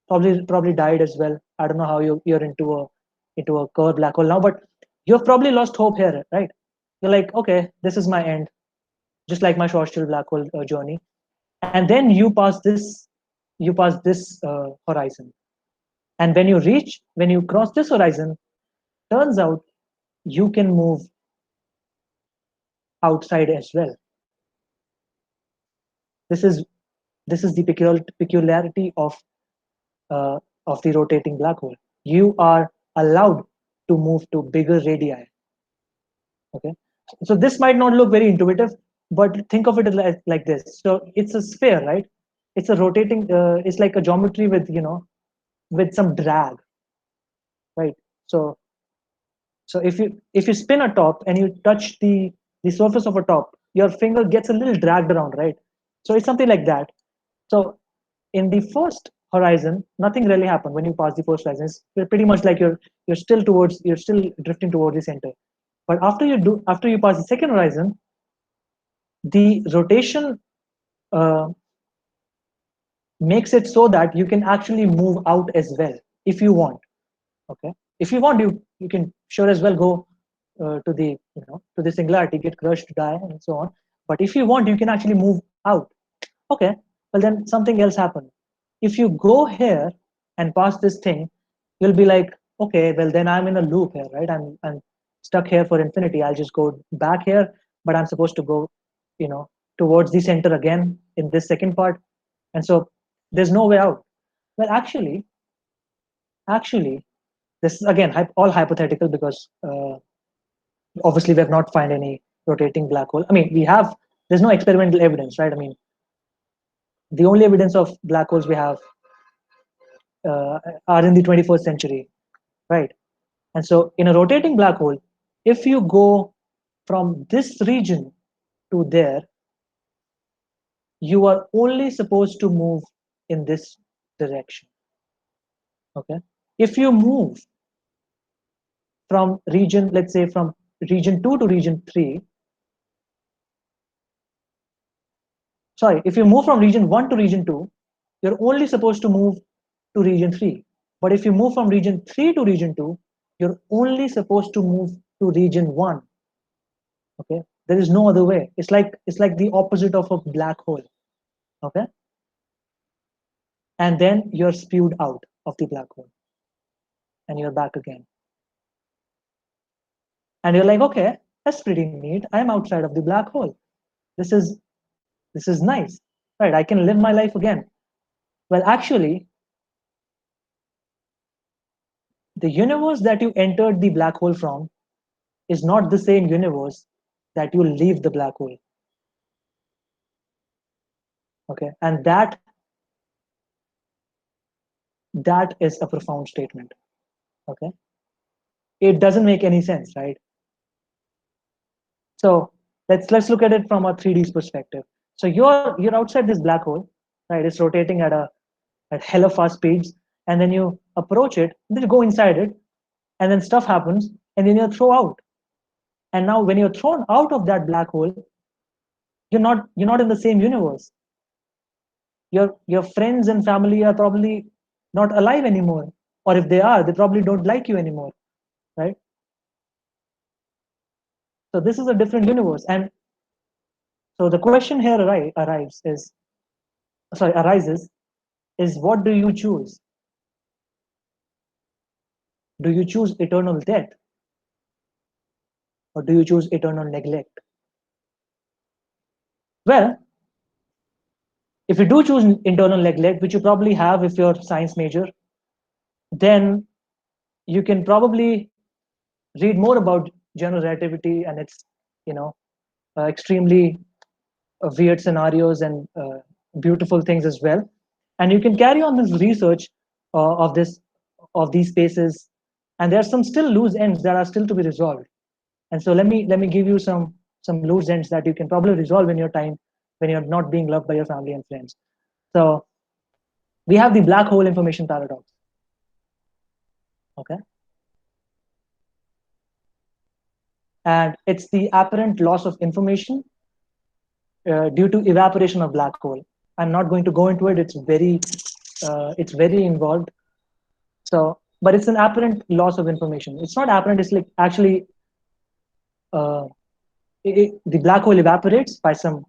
probably died as well. I don't know how you're into a core black hole now, but you've probably lost hope here, right? You're like, okay, this is my end, just like my social black hole journey. And then you pass this horizon, and when you cross this horizon, turns out you can move outside as well. This is this is the peculiarity uh, of the rotating black hole. You are allowed to move to bigger radii. Okay, so this might not look very intuitive, but think of it like this. So it's a sphere, right? It's a rotating. It's like a geometry with some drag, right? So if you spin a top and you touch the surface of a top, your finger gets a little dragged around, right? So it's something like that. So in the first horizon, nothing really happened when you pass the first horizon. It's pretty much like you're still drifting towards the center. But after you pass the second horizon, the rotation uh, makes it so that you can actually move out as well if you want. Okay, if you want, you can sure as well go to the singularity, get crushed, die, and so on. But if you want, you can actually move out. Okay, well then something else happened. If you go here and pass this thing, you'll be like, okay, well then I'm in a loop here, right? I'm stuck here for infinity. I'll just go back here, but I'm supposed to go, towards the center again in this second part, and so there's no way out. Well, actually, this is again all hypothetical because obviously we have not found any rotating black hole. I mean, we have. There's no experimental evidence, right? I mean, the only evidence of black holes we have are in the 21st century, right? And so, in a rotating black hole, if you go from this region to there, you are only supposed to move in this direction. Okay. If you move from region, let's say from region 2 to region 3, sorry, if you move from region 1 to region 2, you're only supposed to move to region 3. But if you move from region 3 to region 2, you're only supposed to move to region 1. Okay, there is no other way. It's like the opposite of a black hole. Okay, and then you're spewed out of the black hole and you're back again, and you're like, okay, that's pretty neat. I'm outside of the black hole. This is nice, right? I can live my life again. Well, actually, the universe that you entered the black hole from is not the same universe that you leave the black hole. Okay, and that is a profound statement. Okay, it doesn't make any sense, right? So let's look at it from a 3D perspective. So you're outside this black hole, right? It's rotating at hella fast speeds, and then you approach it, then you go inside it, and then stuff happens, and then you're thrown out. And now when you're thrown out of that black hole, you're not in the same universe. Your friends and family are probably not alive anymore, or if they are, they probably don't like you anymore, right? So this is a different universe, and so the question here arises is what do you choose? Do you choose eternal death, or do you choose eternal neglect? Well, if you do choose internal neglect, which you probably have if you're a science major, then you can probably read more about general relativity and its, you know, extremely weird scenarios and beautiful things as well. And you can carry on this research of this of these spaces, and there are some still loose ends that are still to be resolved. And so let me give you some loose ends that you can probably resolve in your time when you're not being loved by your family and friends. So we have the black hole information paradox. Okay, and it's the apparent loss of information due to evaporation of black hole. I'm not going to go into it. It's very involved. So, but it's an apparent loss of information. It's not apparent. It's like actually uh, the black hole evaporates by some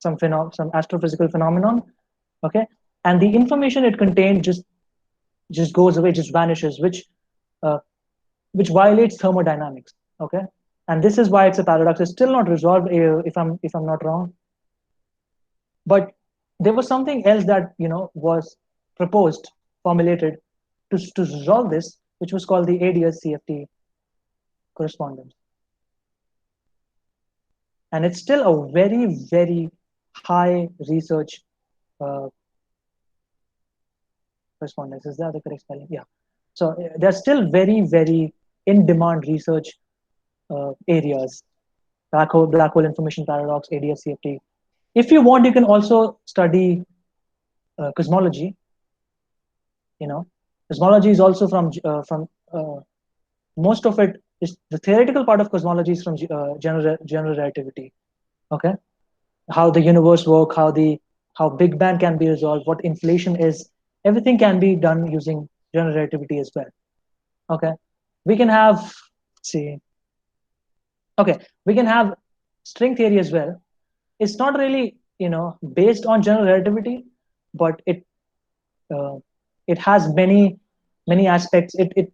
astrophysical phenomenon. Okay, and the information it contained just goes away, just vanishes, uh, which violates thermodynamics. Okay, and this is why it's a paradox. It's still not resolved, if I'm not wrong. But there was something else that was proposed, formulated to resolve this, which was called the ADS CFT correspondence, and it's still a very high research uh, correspondence. Is that the correct spelling? Yeah. So there's still very in demand research areas. Black hole information paradox, ADS CFT. If you want, you can also study cosmology. You know, cosmology is also from most of it is the theoretical part of cosmology is from general relativity. Okay, how the universe work, how Big Bang can be resolved, what inflation is, everything can be done using general relativity as well. Okay, we can have, see, okay, we can have string theory as well. It's not really based on general relativity, but uh, it has many aspects. It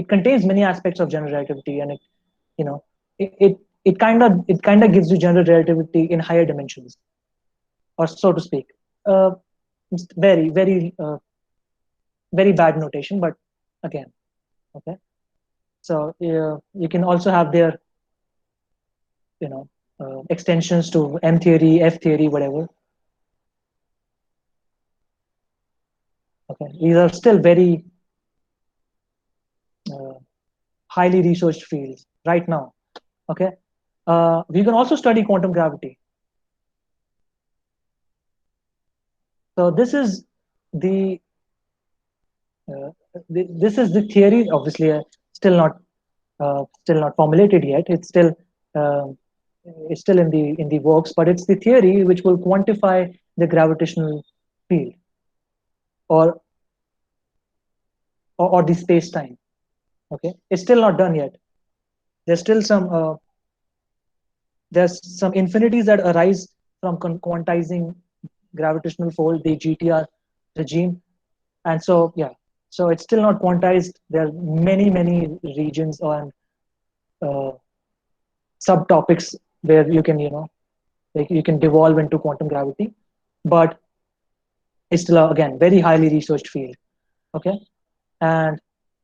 contains many aspects of general relativity, and you know it it it kind of gives you general relativity in higher dimensions, or so to speak. uh, it's very bad notation, but again, okay. So you can also have their extensions to M theory, F theory, whatever. Okay, these are still very uh, highly researched fields right now. Okay, we can also study quantum gravity. So the uh, this is the theory. Obviously, still not formulated yet. Uh, it's still in the works, but it's the theory which will quantify the gravitational field, or or the space time. Okay, it's still not done yet. There's still some infinities that arise from quantizing gravitational fold, the GTR regime. And so yeah, so it's still not quantized. There are many regions and uh, subtopics where you can like you can devolve into quantum gravity, but it's still again very highly researched field. Okay, and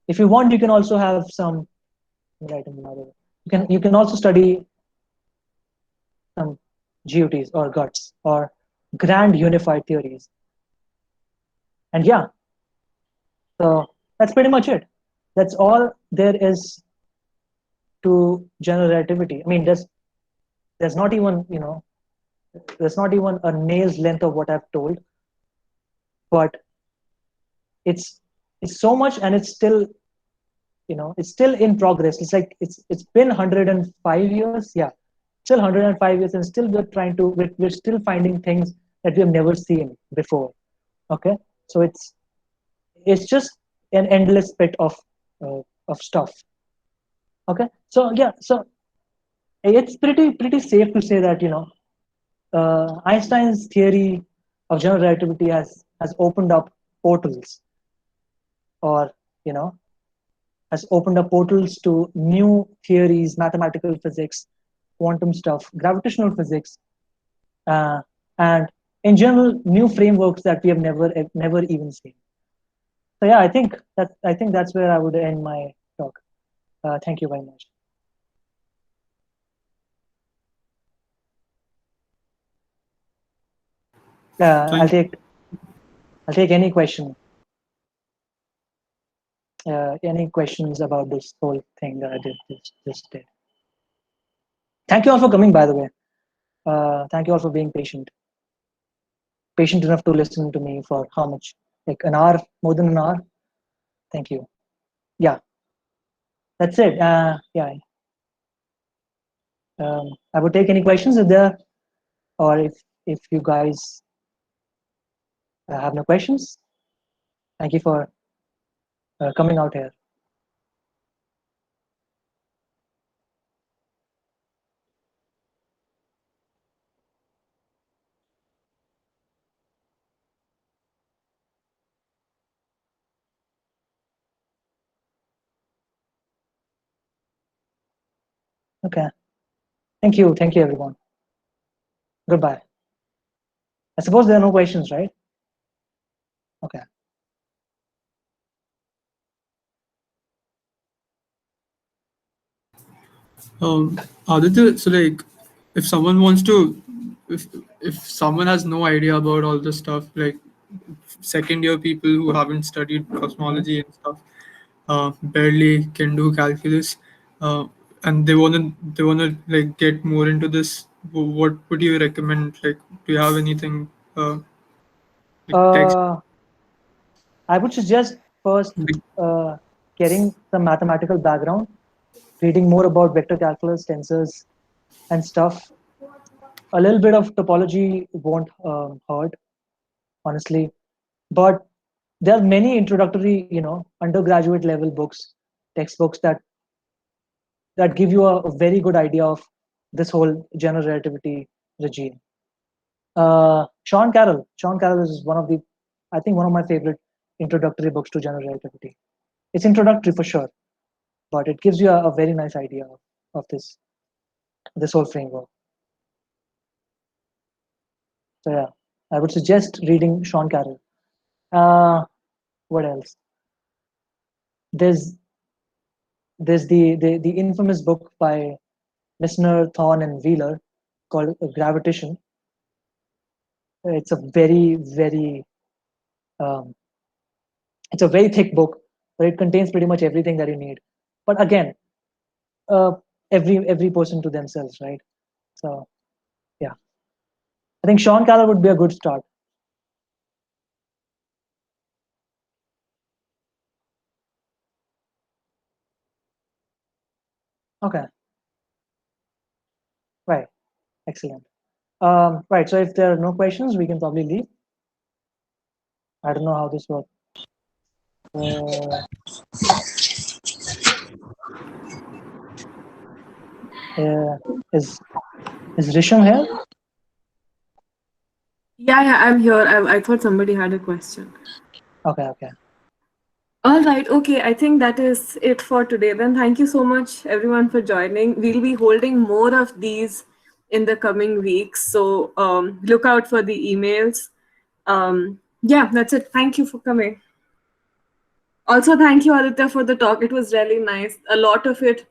if you want, you can also have some, right, you can also study some GUTs or GUTs or grand unified theories. And yeah, so that's pretty much it. That's all there is to general relativity. I mean, there's not even there's not even a nail's length of what I've told, but it's it's so much, and it's still in progress. It's like it's been 105 years, yeah, still 105 years, and still we're still finding things that we have never seen before. Okay, so it's just an endless bit of stuff. Okay, so yeah, so it's pretty safe to say that Einstein's theory of general relativity has opened up portals, or you know has opened up portals to new theories, mathematical physics, quantum stuff, gravitational physics, uh, and in general new frameworks that we have never even seen. So yeah, I think that's where I would end my talk. Thank you very much. I'll Thank you. take any question. Any questions about this whole thing that I did just did. Thank you all for coming, by the way. Thank you all for being patient enough to listen to me for how much, like an hour, more than an hour. Thank you. Yeah, that's it. Yeah, I would take any questions if there, or if you guys have no questions. Thank you for coming out here. Okay. Thank you, everyone. Goodbye. I suppose there are no questions, right? Okay. Aditya, so like, if someone wants to, if if someone has no idea about all this stuff, like second year people who haven't studied Mhm. cosmology and stuff, barely can do calculus, uh, and they wanna like get more into this. What would you recommend? Like, do you have anything like text? Uh, I would suggest first Like, uh, getting some mathematical background, reading more about vector calculus, tensors, and stuff. A little bit of topology won't hurt, honestly. But there are many introductory, undergraduate level books, textbooks that give you a very good idea of this whole general relativity regime. Sean Carroll is I think one of my favorite introductory books to general relativity. It's introductory for sure, but it gives you a very nice idea of this whole framework. So yeah, I would suggest reading Sean Carroll. Uh, what else? There's there's the infamous book by Misner, Thorne, and Wheeler called Gravitation. It's a um, it's a very thick book, but it contains pretty much everything that you need. But again, uh, every person to themselves, right? So yeah, I think Sean Carroll would be a good start. Okay, right, excellent. Right, so if there are no questions, we can probably leave. I don't know how this works. Uh, uh, is Risham here? Yeah, I'm here. I thought somebody had a question. Okay, okay. All right, okay. I think that is it for today. Then thank you so much, everyone, for joining. We'll be holding more of these in the coming weeks. So look out for the emails. Yeah, that's it. Thank you for coming. Also, thank you, Aditya, for the talk. It was really nice. A lot of it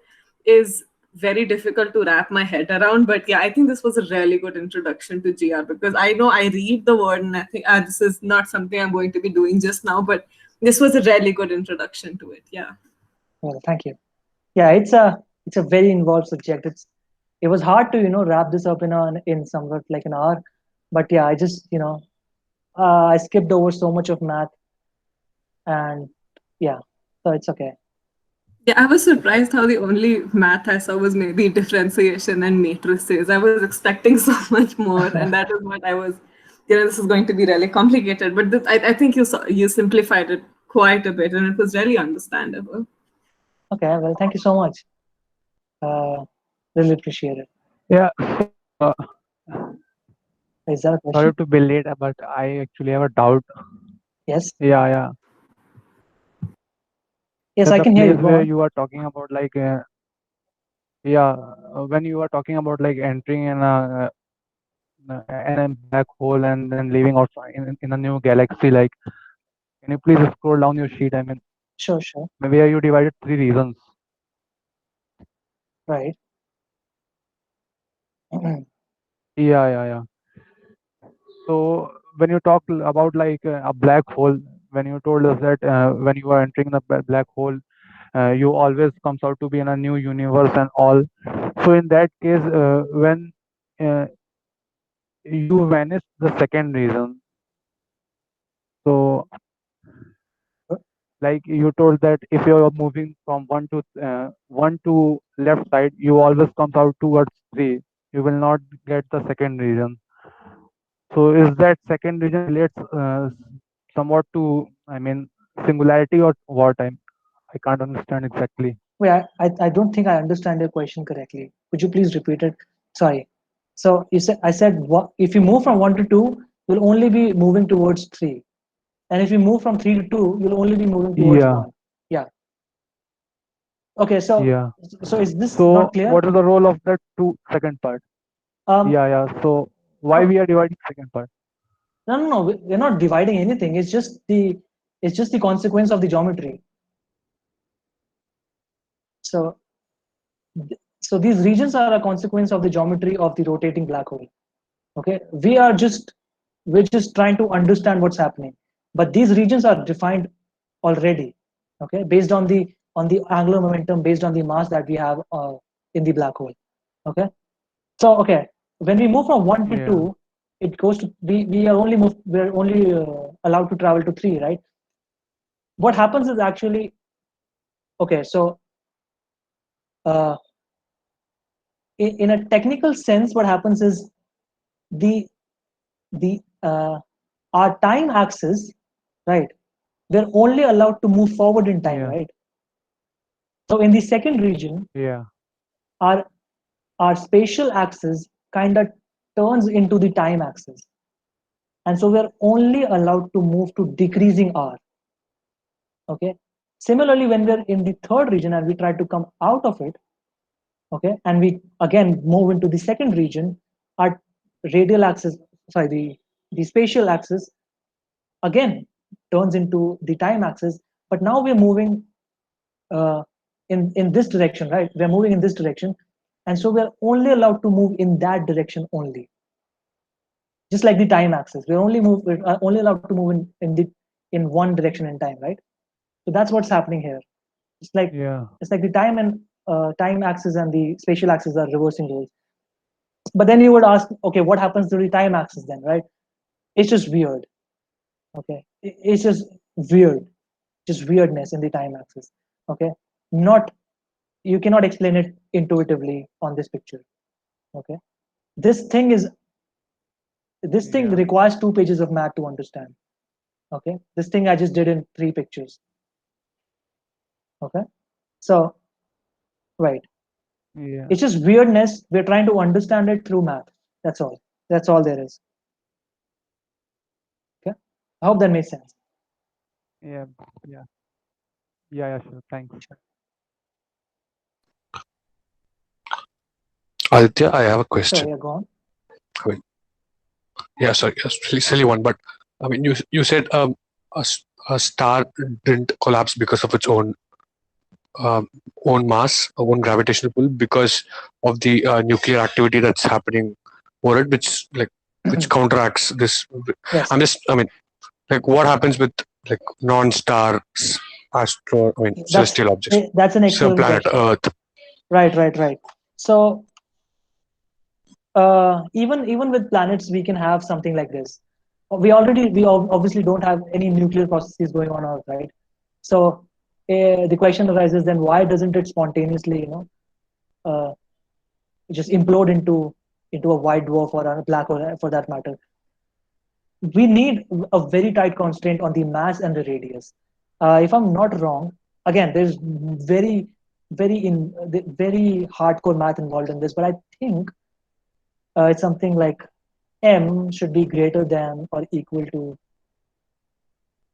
is very difficult to wrap my head around, but yeah, I think this was a really good introduction to GR because I know I read the word and I think this is not something I'm going to be doing just now, but this was a really good introduction to it. Yeah. Well, thank you. Yeah, it's a very involved subject. It was hard to wrap this up in somewhat like an hour, but yeah, I just I skipped over so much of math, and yeah, so it's okay. Yeah, I was surprised how the only math I saw was maybe differentiation and matrices. I was expecting so much more, and that is what I was. This is going to be really complicated. But I think you simplified it quite a bit, and it was really understandable. Okay, well, thank you so much. Uh, really appreciate it. Yeah, Is that a sorry question? to be late, but I actually have a doubt. Yes, Yeah, yeah. yes, So I the can hear you. place Go where on. you are talking about, like, yeah, when you are talking about like entering in a black hole and then leaving outside in a new galaxy, like, can you please scroll down your sheet? I mean, Sure, sure. maybe you divided three reasons. right? Yeah. So when you talk about like a black hole, when you told us that when you are entering the black hole, you always comes out to be in a new universe and all. So in that case, when uh, you vanish the second reason, so like you told that if you are moving from one to left side, you always comes out towards three. You will not get the second reason. So is that second region relates somewhat to, I mean, singularity or what? I can't understand exactly. Wait, I don't think I understand your question correctly. Could you please repeat it? Sorry. So I said if you move from 1 to 2, you'll only be moving towards 3. And if you move from 3 to 2, you'll only be moving towards Yeah, 1. Yeah. Okay, yeah. so is this So not clear? what is the role of the second part? Um, Yeah. So why no, we are dividing second part? no. We're not dividing anything. It's just the consequence of the geometry. So so these regions are a consequence of the geometry of the rotating black hole. Okay, we're just trying to understand what's happening, but these regions are defined already. Okay, based on the angular momentum, based on the mass that we have in the black hole. Okay, so okay, when we move from 1 to Yeah, 2, it goes to we're only allowed to travel to 3, right? What happens is actually, okay, so uh, in a technical sense, what happens is the our time axis, right? We're only allowed to move forward in time, yeah, right? So in the second region, yeah, our spatial axis kind of turns into the time axis, and so we're only allowed to move to decreasing r. Okay. Similarly, when we're in the third region and we try to come out of it, okay, and we again move into the second region, our radial axis, sorry, the spatial axis again turns into the time axis, but now we're moving uh, in this direction, right? We're moving in this direction, and so we're only allowed to move in that direction only. Just like the time axis, we're only allowed to move in one direction in time, right? So that's what's happening here. It's like yeah, the time axis and the spatial axis are reversing roles. But then you would ask, okay, what happens to the time axis then, right? It's just weird. Okay, it's just weird, just weirdness in the time axis. Okay, not you cannot explain it intuitively on this picture. Okay, this thing is this thing yeah, requires 2 pages of math to understand. Okay, this thing I just did in 3 pictures. Okay, so right, yeah, it's just weirdness. We're trying to understand it through math. That's all there is. Okay, I hope that makes sense. yeah, yeah, yeah. Sure. Thanks. Aditya, I have a So question. yeah, go on. Yeah, sorry, a silly one, but I mean, you said a star didn't collapse because of its own mass, own gravitational pull, because of the nuclear activity that's happening over it, which counteracts this. Yes. I mean, like what happens with like non-stars, celestial objects, That's an so excellent planet question. Earth. Right. So even with planets, we can have something like this. We obviously don't have any nuclear processes going on Earth, right? So the question arises then, why doesn't it spontaneously, uh, just implode into a white dwarf or a black hole for that matter? We need a very tight constraint on the mass and the radius. If I'm not wrong, again, there's very hardcore math involved in this, but I think it's something like m should be greater than or equal to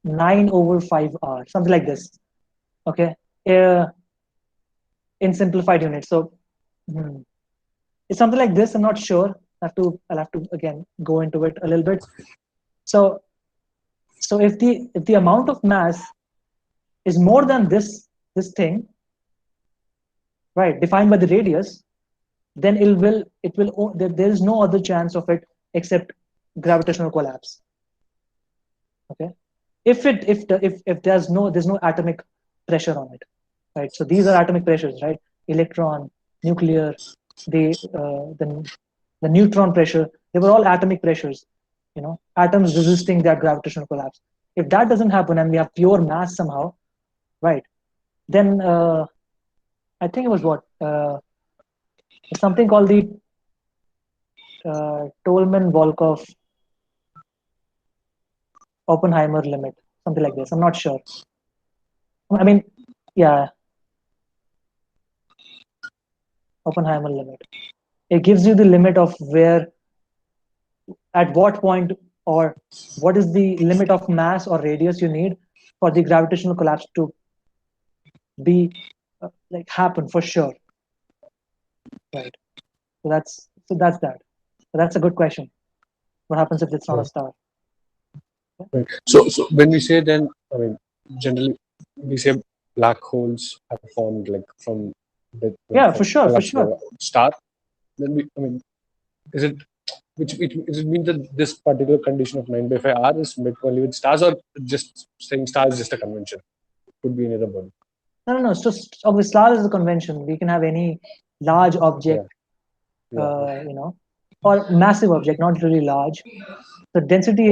9/5r, something like this. Okay, uh, in simplified units. So hmm, it's something like this. I'm not sure. I'll have to again go into it a little bit. So if the amount of mass is more than this thing, right, defined by the radius, then there is no other chance of it except gravitational collapse. Okay, if there's no atomic pressure on it, right? So these are atomic pressures, right? Electron, nuclear, the neutron pressure, they were all atomic pressures, atoms resisting that gravitational collapse. If that doesn't happen and we have pure mass somehow, right, then I think it was something called the Tolman-Volkoff Oppenheimer limit, something like this. I'm not sure. I mean, yeah, Oppenheimer limit. It gives you the limit of at what point, or what is the limit of mass or radius you need for the gravitational collapse to be happen for sure, right? So that's that. So that's a good question. What happens if it's not a star? Right. So when we say, then, I mean, generally we say black holes are formed from the For sure. collapse of a star. Then is it does it mean that this particular condition of 9/5 is met only with stars, or just saying star is just a convention? It could be any other one. No. It's just obviously star is a convention. We can have any large object, or massive object, not really large. The density